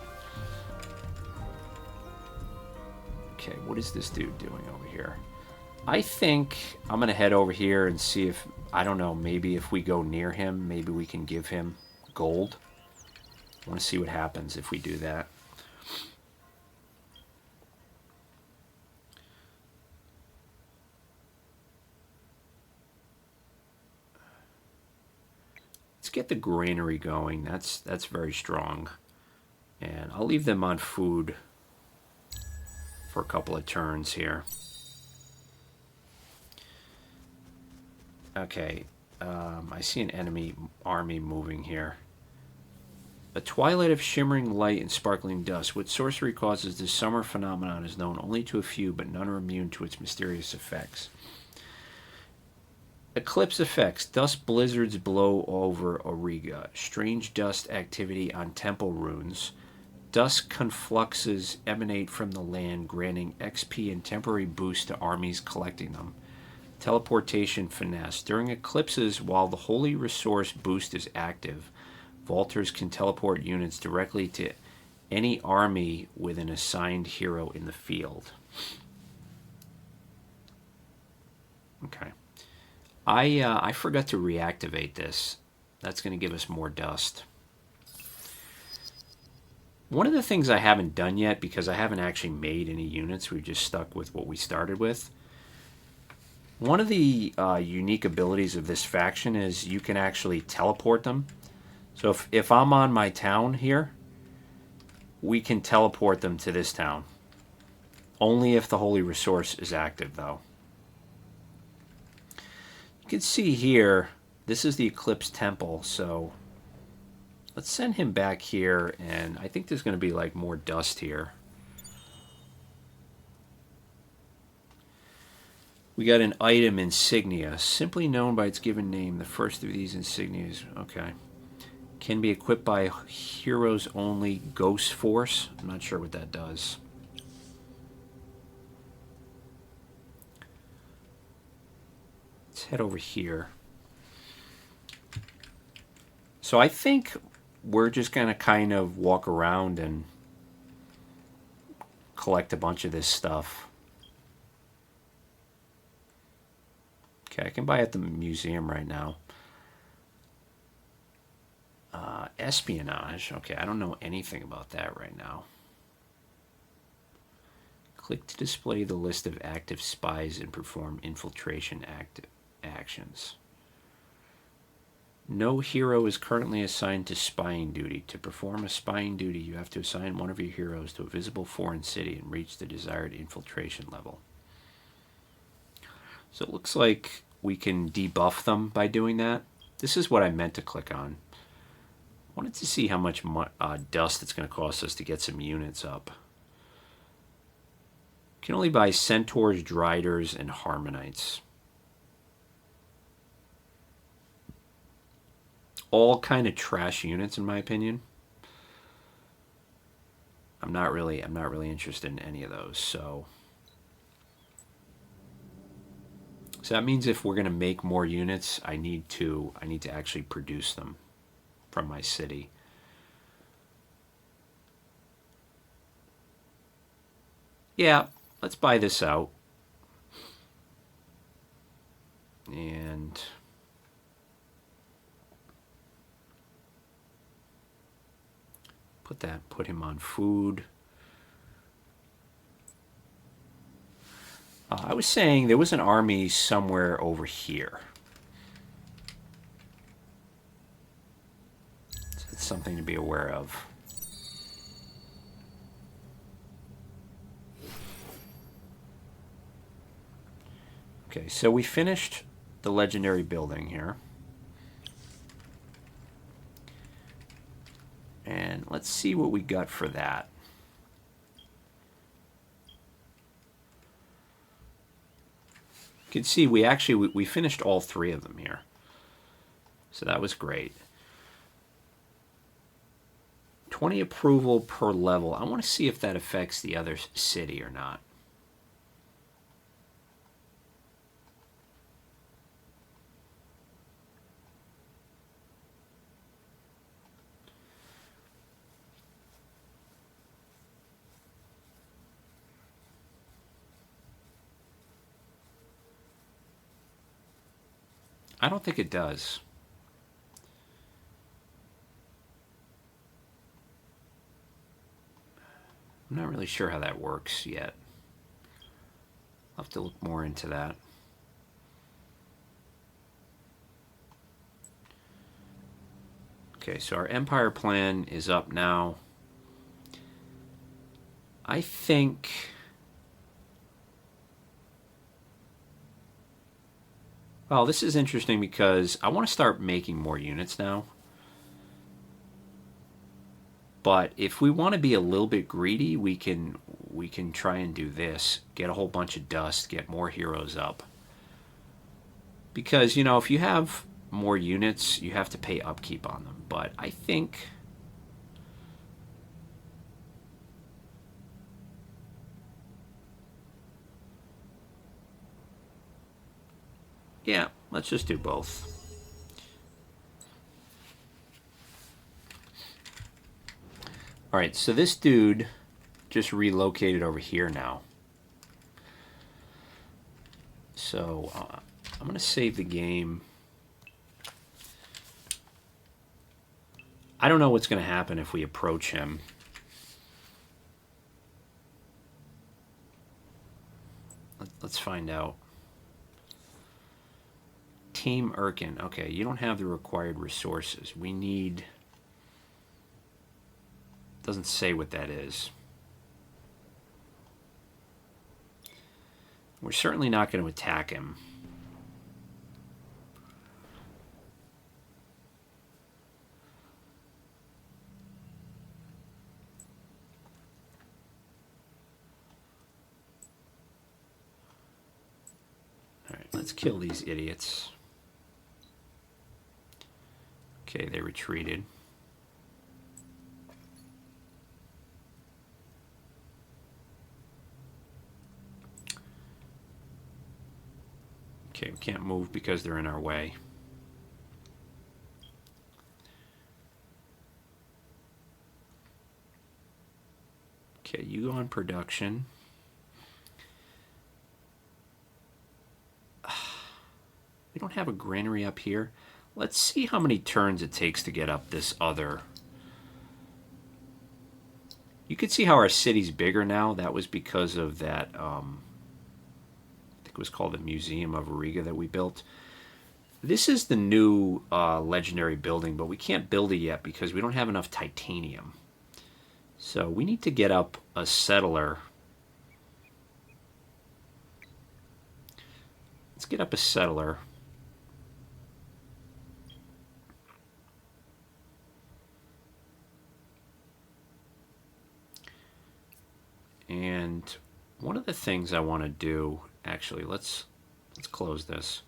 Okay, what is this dude doing over here? I think I'm going to head over here and see if, I don't know, maybe if we go near him, maybe we can give him gold. I want to see what happens if we do that. Let's get the granary going. That's very strong. And I'll leave them on food for a couple of turns here. Okay, I see an enemy army moving here. A twilight of shimmering light and sparkling dust. What sorcery causes this summer phenomenon is known only to a few, but none are immune to its mysterious effects. Eclipse effects. Dust blizzards blow over Auriga. Strange dust activity on temple runes. Dust confluxes emanate from the land, granting XP and temporary boost to armies collecting them. Teleportation finesse. During eclipses, while the holy resource boost is active, vaulters can teleport units directly to any army with an assigned hero in the field. Okay. I forgot to reactivate this. That's going to give us more dust. One of the things I haven't done yet, because I haven't actually made any units, we've just stuck with what we started with, One of the unique abilities of this faction is you can actually teleport them. So if I'm on my town here, we can teleport them to this town. Only if the holy resource is active, though. You can see here, this is the Eclipse Temple, so let's send him back here, and I think there's going to be like more dust here. We got an item insignia, simply known by its given name. The first of these insignias, okay, can be equipped by heroes only. Ghost Force. I'm not sure what that does. Let's head over here. So I think we're just going to kind of walk around and collect a bunch of this stuff. Okay, I can buy at the museum right now. Espionage. Okay, I don't know anything about that right now. Click to display the list of active spies and perform infiltration actions. No hero is currently assigned to spying duty. To perform a spying duty, you have to assign one of your heroes to a visible foreign city and reach the desired infiltration level. So it looks like we can debuff them by doing that. This is what I meant to click on. I wanted to see how much dust it's going to cost us to get some units up. You can only buy Centaurs, Driders, and Harmonites. All kind of trash units, in my opinion. I'm not really interested in any of those. So that means if we're going to make more units, I need to actually produce them from my city. Yeah, let's buy this out. And put him on food. I was saying there was an army somewhere over here. So it's something to be aware of. Okay, so we finished the legendary building here. And let's see what we got for that. You can see we finished all three of them here. So that was great. 20 approval per level. I want to see if that affects the other city or not. I don't think it does. I'm not really sure how that works yet. I'll have to look more into that. Okay, so our empire plan is up now. I think... Well, this is interesting because I want to start making more units now. But if we want to be a little bit greedy, we can try and do this. Get a whole bunch of dust, get more heroes up. Because, you know, if you have more units, you have to pay upkeep on them. But I think... Yeah, let's just do both. Alright, so this dude just relocated over here now. So, I'm going to save the game. I don't know what's going to happen if we approach him. Let's find out. Tame Urkin. Okay, you don't have the required resources. We need... Doesn't say what that is. We're certainly not going to attack him. Alright, let's kill these idiots. Okay, they retreated. Okay, we can't move because they're in our way. Okay, you go on production. We don't have a granary up here. Let's see how many turns it takes to get up this other. You can see how our city's bigger now. That was because of that, I think it was called the Museum of Riga that we built. This is the new legendary building, but we can't build it yet because we don't have enough titanium. So we need to get up a settler. Let's get up a settler. And one of the things I want to do, actually, let's close this.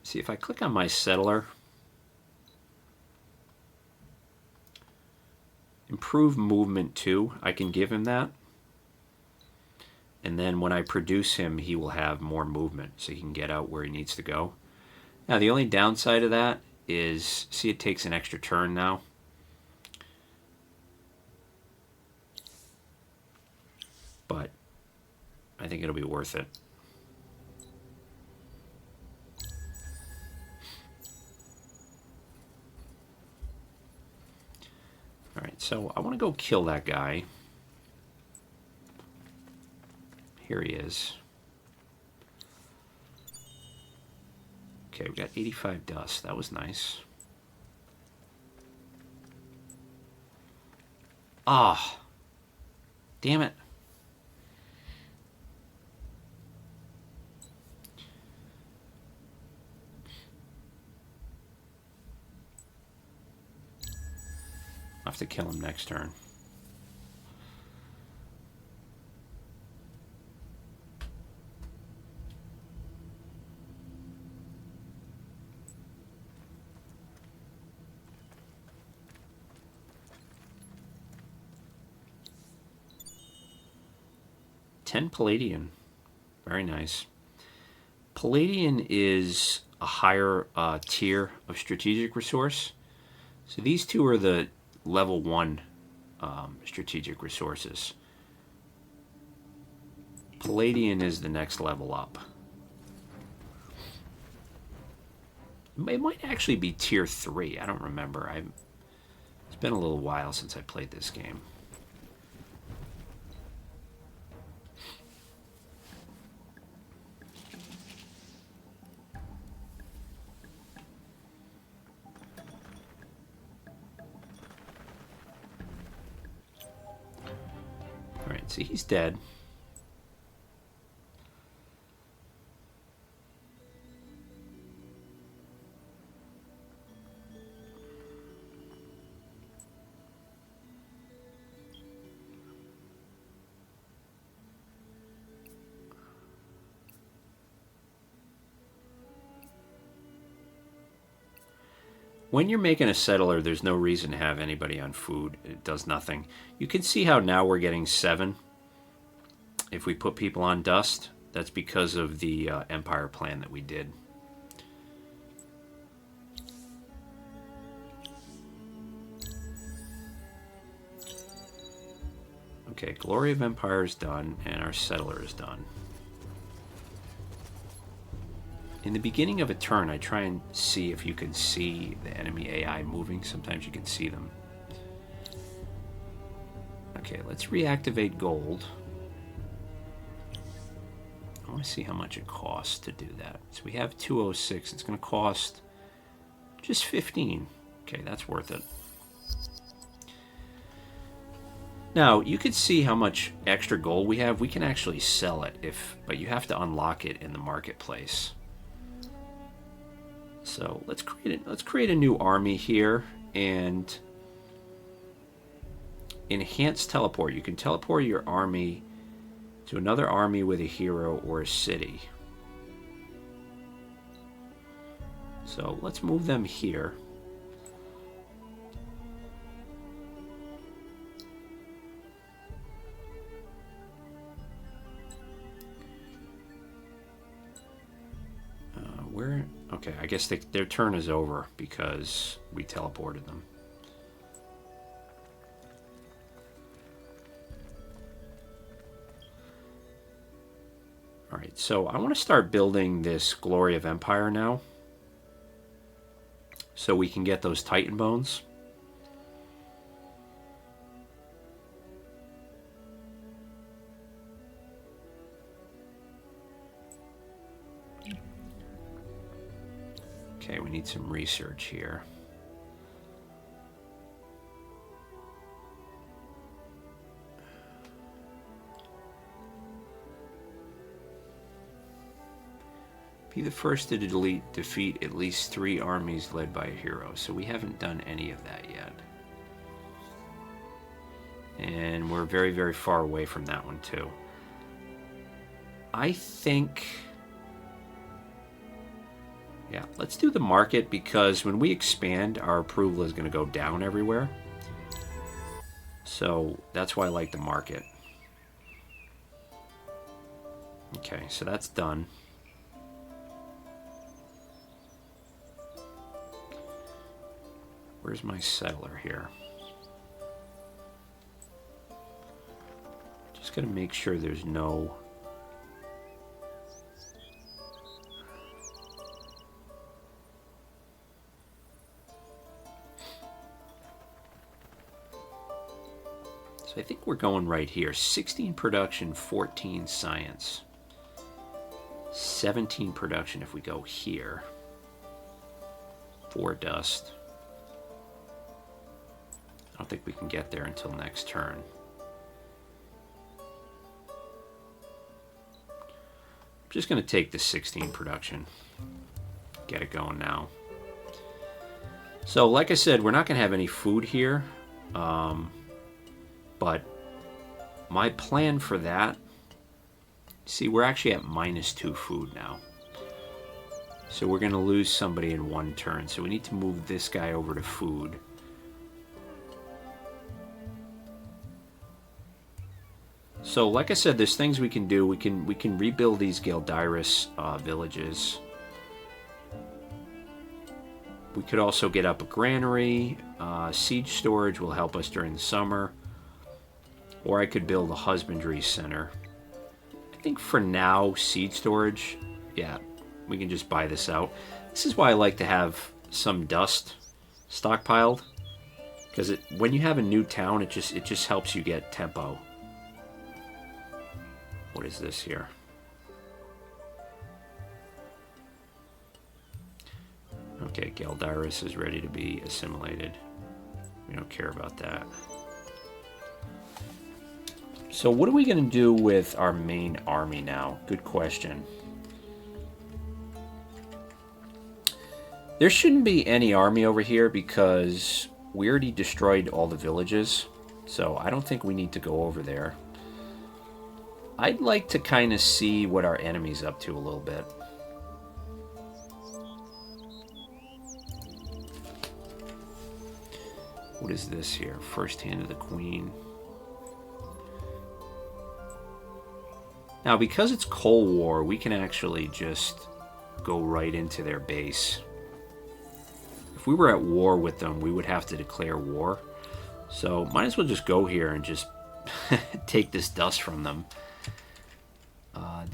See, if I click on my settler, improve movement 2, I can give him that. And then when I produce him, he will have more movement, so he can get out where he needs to go. Now, the only downside of that is, see, it takes an extra turn now. But I think it'll be worth it. Alright, so I want to go kill that guy. Here he is. Okay, we got 85 dust. That was nice. Ah! Damn it. I'll have to kill him next turn. Palladian. Very nice. Palladian is a higher tier of strategic resource. So these two are the level 1 strategic resources. Palladian is the next level up. It might actually be tier 3. I don't remember. It's been a little while since I played this game. Alright, see, he's dead. When you're making a settler, there's no reason to have anybody on food. It does nothing. You can see how now we're getting 7. If we put people on dust, that's because of the empire plan that we did. Okay, Glory of Empire is done, and our settler is done. In the beginning of a turn, I try and see if you can see the enemy AI moving. Sometimes you can see them. Okay, let's reactivate gold. want to see how much it costs to do that. So we have 206. It's going to cost just 15. Okay, that's worth it. Now, you could see how much extra gold we have. We can actually sell it, but you have to unlock it in the marketplace. So let's create a new army here and enhance teleport. You can teleport your army to another army with a hero or a city. So let's move them here. Okay, I guess their turn is over because we teleported them. Alright, so I want to start building this Glory of Empire now, so we can get those Titan bones. Okay, we need some research here. Be the first to defeat at least 3 armies led by a hero. So we haven't done any of that yet. And we're very, very far away from that one too. I think... yeah, let's do the market, because when we expand, our approval is going to go down everywhere. So that's why I like the market. Okay, so that's done. Where's my settler here? Just got to make sure there's no... I think we're going right here. 16 production, 14 science. 17 production if we go here. 4 dust. I don't think we can get there until next turn. I'm just going to take the 16 production. Get it going now. So, like I said, we're not going to have any food here. But my plan for that, see, we're actually at -2 food now. So we're going to lose somebody in 1 turn. So we need to move this guy over to food. So like I said, there's things we can do. We can rebuild these Galdirus villages. We could also get up a granary. Siege storage will help us during the summer. Or I could build a husbandry center. I think for now, siege storage, yeah, we can just buy this out. This is why I like to have some dust stockpiled, because when you have a new town, it just helps you get tempo. What is this here? Okay, Galdirus is ready to be assimilated. We don't care about that. So what are we going to do with our main army now? Good question. There shouldn't be any army over here because we already destroyed all the villages. So I don't think we need to go over there. I'd like to kind of see what our enemy's up to a little bit. What is this here? First Hand of the Queen. Now, because it's Cold War, we can actually just go right into their base. If we were at war with them, we would have to declare war. So, might as well just go here and just take this dust from them.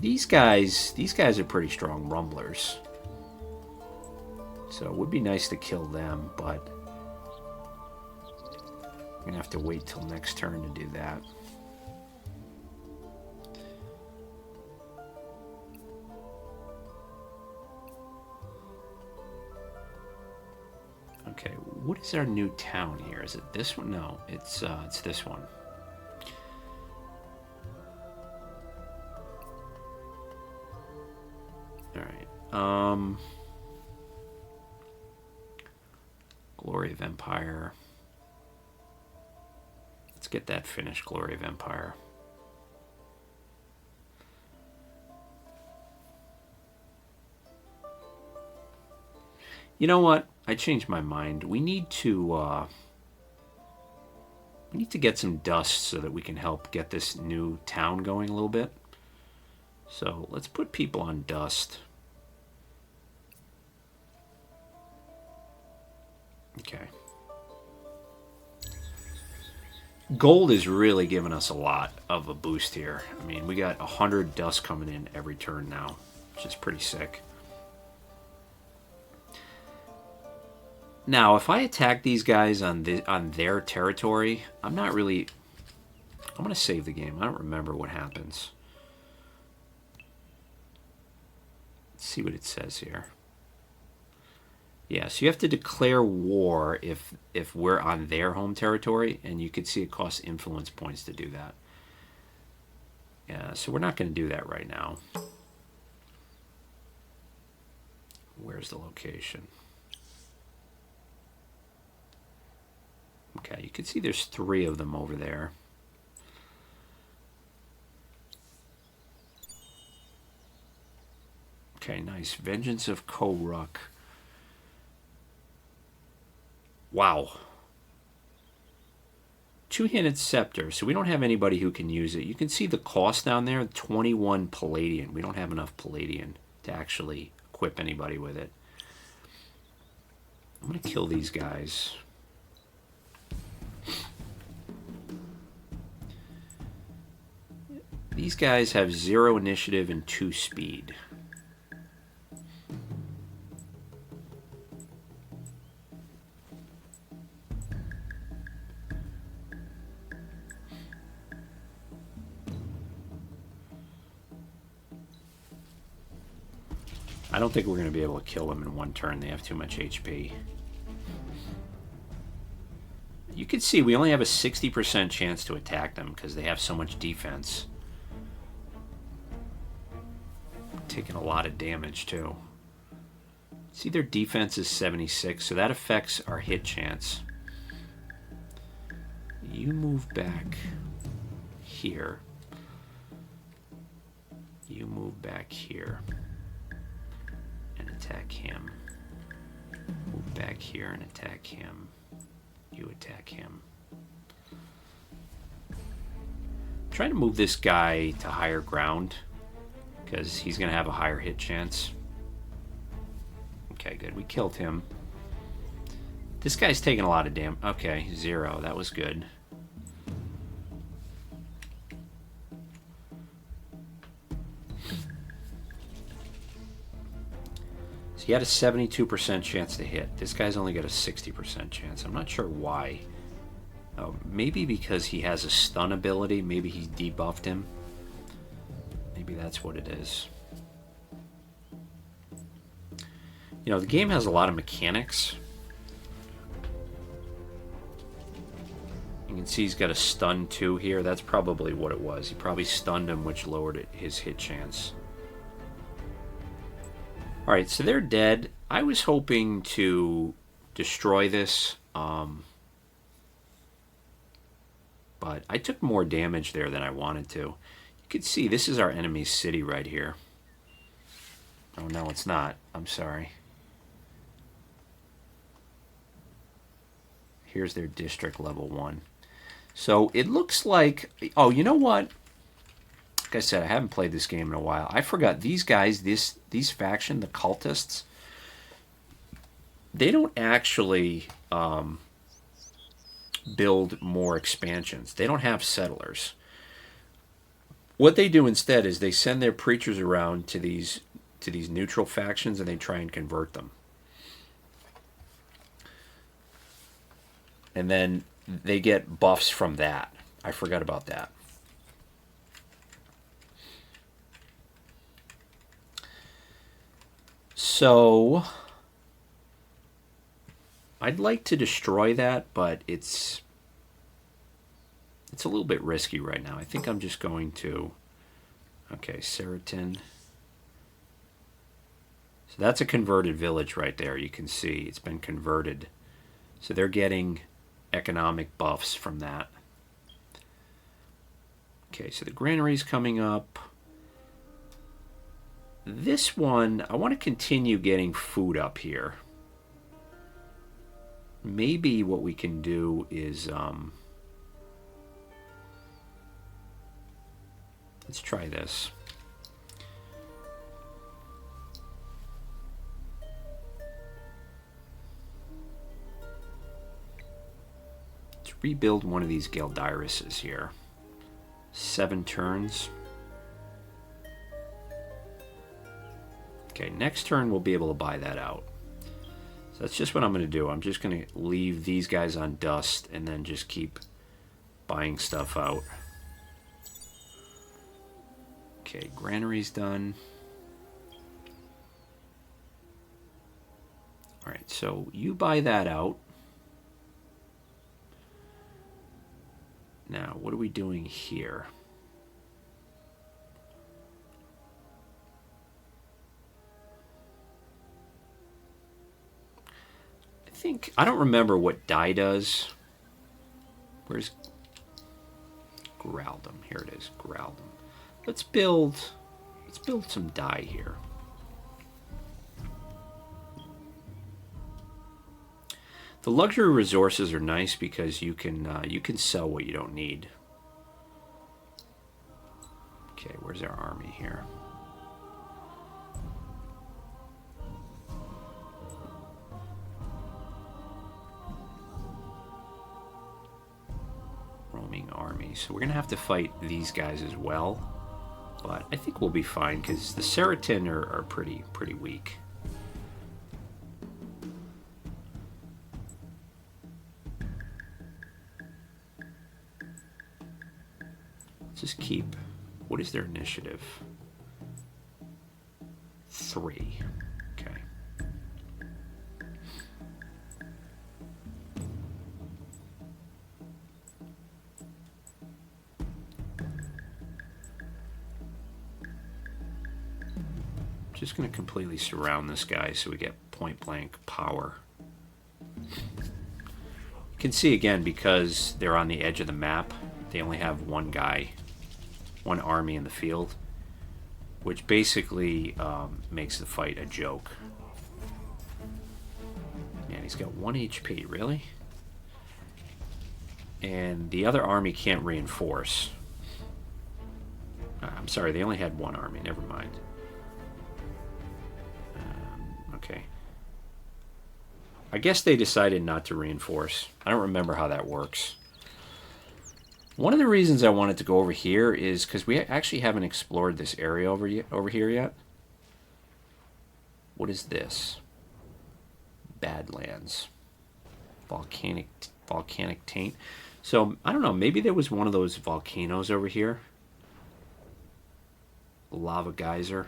These guys are pretty strong rumblers. So, it would be nice to kill them, but we're going to have to wait till next turn to do that. Okay, what is our new town here? Is it this one? No, it's this one. All right. Glory of Empire. Let's get that finished. Glory of Empire. You know what? I changed my mind. We need to get some dust so that we can help get this new town going a little bit. So let's put people on dust. Okay. Gold is really giving us a lot of a boost here. I mean, we got 100 dust coming in every turn now, which is pretty sick. Now, if I attack these guys on their territory, I'm not really... I'm going to save the game. I don't remember what happens. Let's see what it says here. Yeah, so you have to declare war if we're on their home territory, and you can see it costs influence points to do that. Yeah, so we're not going to do that right now. Where's the location? Okay, you can see there's 3 of them over there. Okay, nice. Vengeance of Koruk. Wow. Two-handed scepter. So we don't have anybody who can use it. You can see the cost down there, 21 palladium. We don't have enough palladium to actually equip anybody with it. I'm going to kill these guys. These guys have 0 initiative and 2 speed. I don't think we're going to be able to kill them in one turn. They have too much HP. You can see we only have a 60% chance to attack them because they have so much defense. Taking a lot of damage too. See, their defense is 76, so that affects our hit chance. You move back here. You move back here. And attack him. Move back here and attack him. You attack him. I'm trying to move this guy to higher ground because he's going to have a higher hit chance. Okay, good. We killed him. This guy's taking a lot of damage. Okay, 0. That was good. So he had a 72% chance to hit. This guy's only got a 60% chance. I'm not sure why. Oh, maybe because he has a stun ability. Maybe he debuffed him. Maybe that's what it is. You know, the game has a lot of mechanics. You can see he's got a stun 2 here. That's probably what it was. He probably stunned him, which lowered his hit chance. Alright, so they're dead. I was hoping to destroy this, but I took more damage there than I wanted to. You can see this is our enemy's city right here. Oh, no, it's not. I'm sorry. Here's their district level 1. So it looks like... Oh, you know what? Like I said, I haven't played this game in a while. I forgot these guys, these faction, the cultists, they don't actually build more expansions. They don't have settlers. What they do instead is they send their preachers around to these neutral factions and they try and convert them. And then they get buffs from that. I forgot about that. So, I'd like to destroy that, but it's a little bit risky right now. I think I'm just going to... Okay, Seriton. So that's a converted village right there. You can see it's been converted. So they're getting economic buffs from that. Okay, so the granary's coming up. This one, I want to continue getting food up here. Maybe what we can do is... let's try this. Let's rebuild one of these Galdirises here. 7 turns. Okay, next turn we'll be able to buy that out. So that's just what I'm going to do. I'm just going to leave these guys on dust and then just keep buying stuff out. Okay, granary's done. Alright, so you buy that out. Now, what are we doing here? I don't remember what dye does. Where's Graldum? Here it is, Graldum. Let's build some dye here. The luxury resources are nice because you can sell what you don't need. Okay, where's our army here? Roaming army. So we're gonna have to fight these guys as well, but I think we'll be fine because the Seriton are pretty weak. Just keep... What is their initiative? 3. Okay. Just going to completely surround this guy so we get point blank power. You can see again, because they're on the edge of the map, they only have one guy, one army in the field, which basically makes the fight a joke. Man, he's got 1 HP, really? And the other army can't reinforce. I'm sorry, they only had 1 army, never mind. Okay. I guess they decided not to reinforce. I don't remember how that works. One of the reasons I wanted to go over here is because we actually haven't explored this area over here yet. What is this? Badlands. Volcanic taint. So, I don't know, maybe there was one of those volcanoes over here. Lava geyser.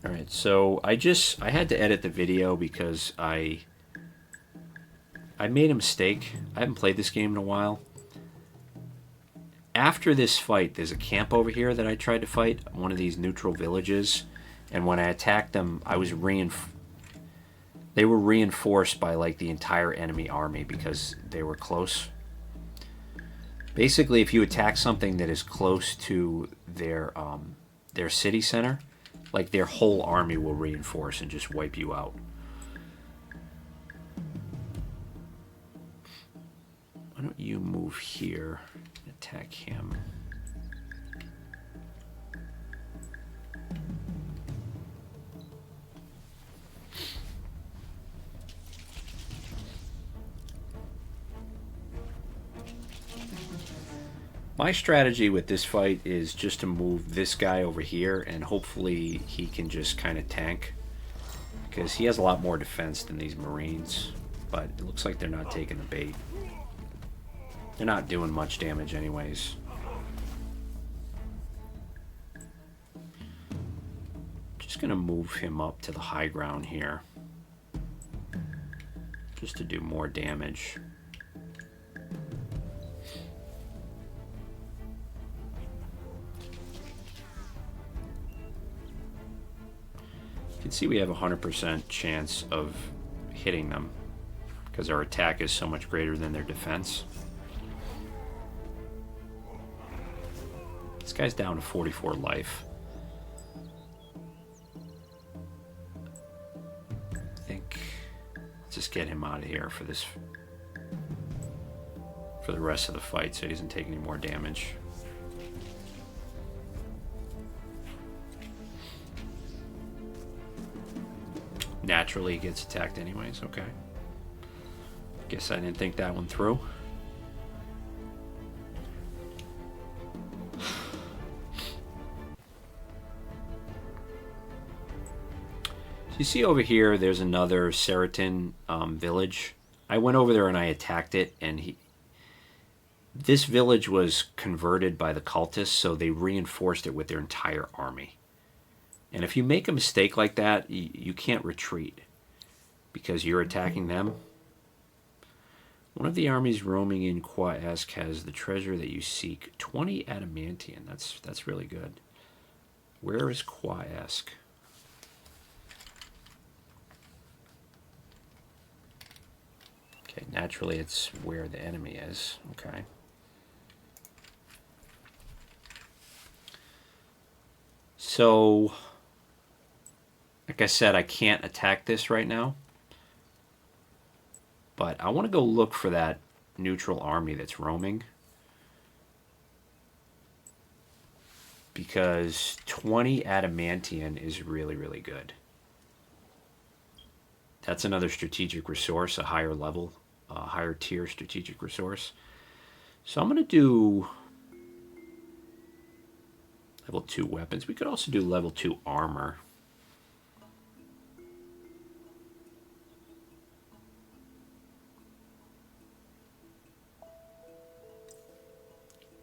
Alright, so I had to edit the video because I made a mistake. I haven't played this game in a while. After this fight, there's a camp over here that I tried to fight, one of these neutral villages, and when I attacked them, they were reinforced by like the entire enemy army because they were close. Basically, if you attack something that is close to their city center, like their whole army will reinforce and just wipe you out. Why don't you move here and attack him? My strategy with this fight is just to move this guy over here, and hopefully he can just kind of tank, because he has a lot more defense than these Marines, but it looks like they're not taking the bait. They're not doing much damage anyways. Just gonna move him up to the high ground here, just to do more damage. You can see we have a 100% chance of hitting them because our attack is so much greater than their defense. This guy's down to 44 life. I think let's just get him out of here for this, for the rest of the fight, so he doesn't take any more damage. Naturally, he gets attacked anyways. Okay. Guess I didn't think that one through. So you see over here, there's another Seritan village. I went over there and I attacked it, and this village was converted by the cultists, so they reinforced it with their entire army. And if you make a mistake like that, you can't retreat because you're attacking them. One of the armies roaming in Qua-esque has the treasure that you seek. 20 adamantium. That's really good. Where is Qua-esque? Okay, naturally it's where the enemy is. Okay. So, like I said, I can't attack this right now. But I want to go look for that neutral army that's roaming. Because 20 adamantium is really, really good. That's another strategic resource, a higher level, higher tier strategic resource. So I'm going to do level 2 weapons. We could also do level 2 armor.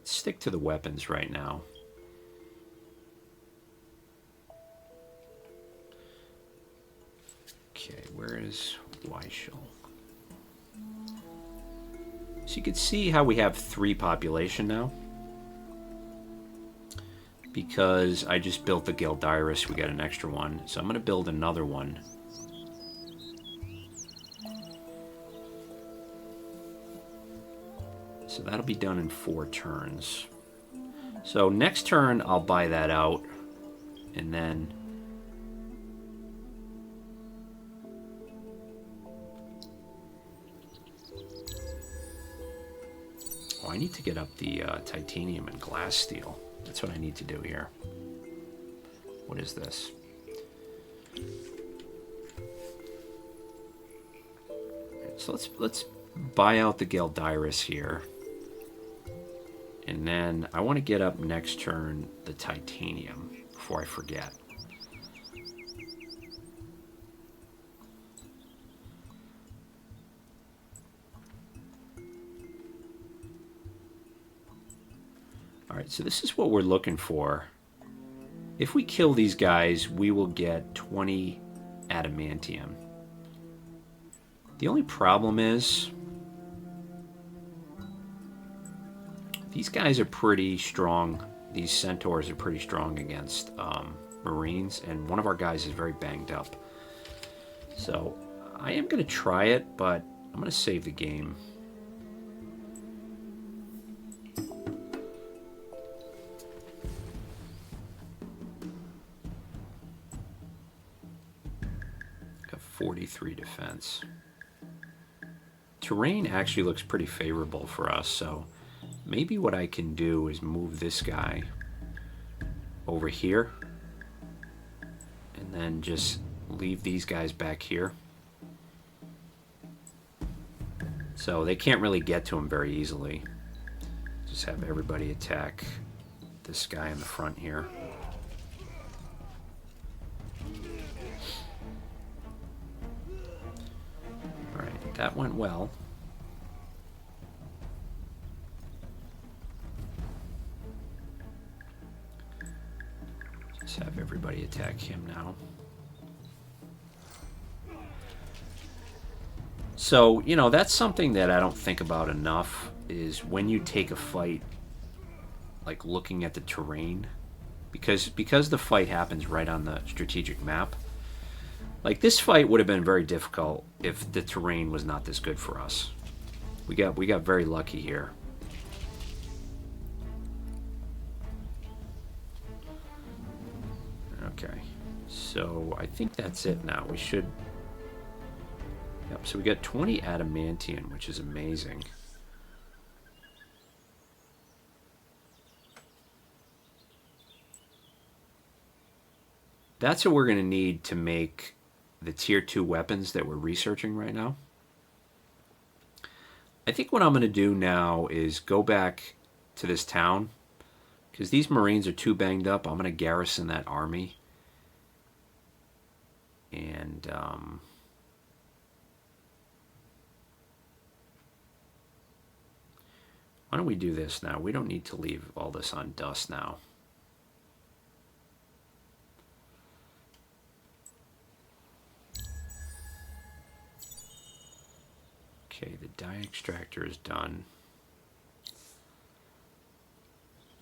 Stick to the weapons right now. Okay, where is Weishel? So you can see how we have 3 population now. Because I just built the Gildiris, we got an extra one. So I'm going to build another one. So that'll be done in 4 turns. So next turn, I'll buy that out. And then... oh, I need to get up the titanium and glass steel. That's what I need to do here. What is this? So let's buy out the Gildiris here. And then I want to get up next turn the titanium before I forget. Alright, so this is what we're looking for. If we kill these guys, we will get 20 adamantium. The only problem is these guys are pretty strong. These centaurs are pretty strong against Marines, and one of our guys is very banged up. So I am going to try it, but I'm going to save the game. Got 43 defense. Terrain actually looks pretty favorable for us, so maybe what I can do is move this guy over here and then just leave these guys back here. So they can't really get to him very easily. Just have everybody attack this guy in the front here. Alright, that went well. Just have everybody attack him now. So, you know, that's something that I don't think about enough, is when you take a fight, like looking at the terrain, because the fight happens right on the strategic map. Like, this fight would have been very difficult if the terrain was not this good for us. We got very lucky here. Okay, so I think that's it now. We should... Yep, so we got 20 adamantium, which is amazing. That's what we're going to need to make the tier 2 weapons that we're researching right now. I think what I'm going to do now is go back to this town, because these Marines are too banged up. I'm going to garrison that army. And why don't we do this now? We don't need to leave all this on dust now. Okay, the dye extractor is done.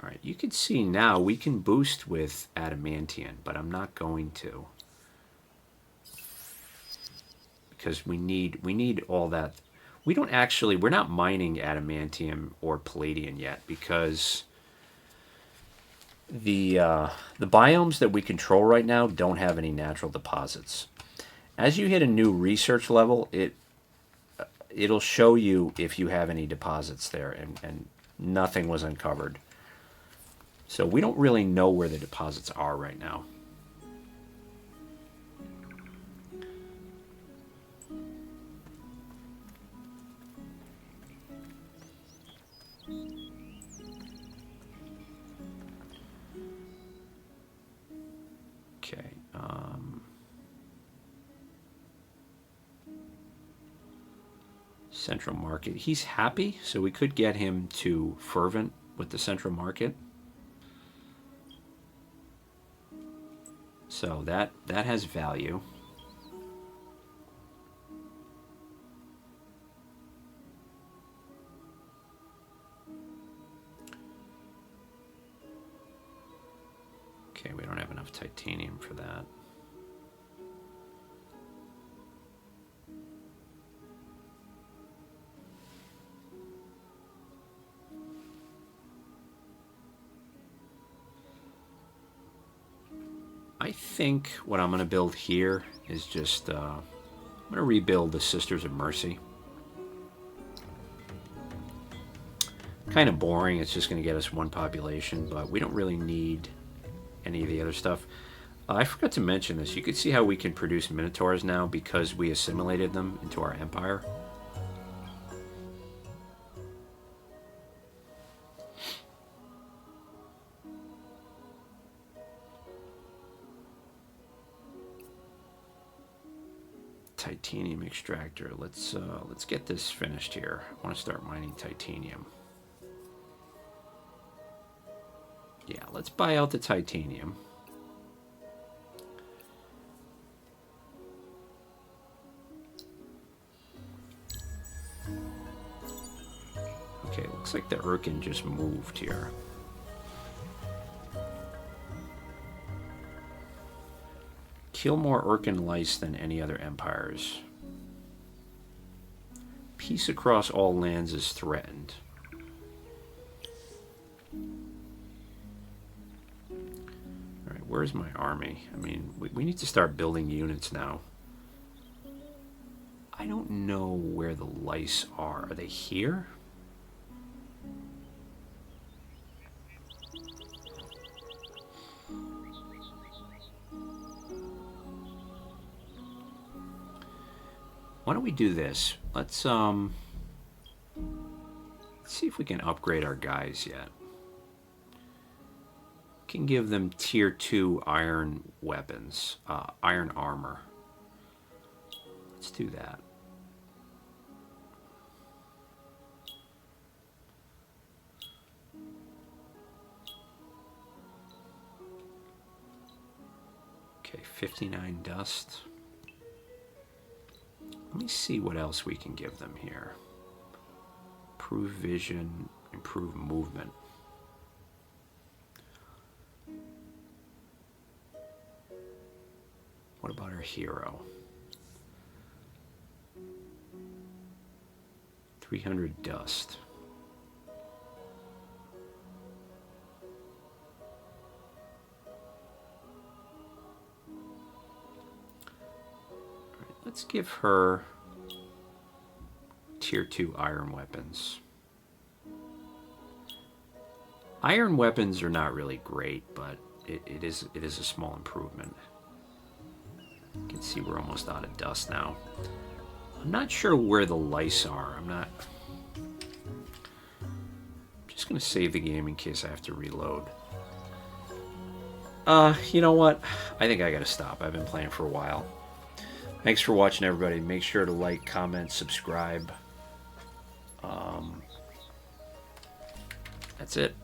Alright, you can see now we can boost with adamantium, but I'm not going to. Because we need all that. We don't actually, we're not mining adamantium or palladium yet, because the biomes that we control right now don't have any natural deposits. As you hit a new research level, it'll show you if you have any deposits there, and nothing was uncovered. So we don't really know where the deposits are right now. Okay. Central market. He's happy, so we could get him to fervent with the central market. So that has value. Okay, we don't have enough titanium for that. I think what I'm going to build here is just, I'm going to rebuild the Sisters of Mercy. Kind of boring, it's just going to get us one population, but we don't really need any of the other stuff. I forgot to mention this. You can see how we can produce Minotaurs now because we assimilated them into our empire. Titanium extractor. Let's get this finished here. I want to start mining titanium. Yeah, let's buy out the titanium. Okay, looks like the Urkin just moved here. Kill more Urkin lice than any other empires. Peace across all lands is threatened. Alright, where's my army? I mean, we need to start building units now. I don't know where the lice are. Are they here? Why don't we do this? Let's see if we can upgrade our guys yet. Can give them tier 2 iron weapons, iron armor. Let's do that. Okay, 59 dust. Let me see what else we can give them here. Improve vision, improve movement. What about our hero? 300 dust. All right, let's give her tier 2 iron weapons. Iron weapons are not really great, but it is a small improvement. You can see we're almost out of dust now. I'm not sure where the lice are. I'm just going to save the game in case I have to reload. You know what? I think I got to stop. I've been playing for a while. Thanks for watching, everybody. Make sure to like, comment, subscribe. That's it.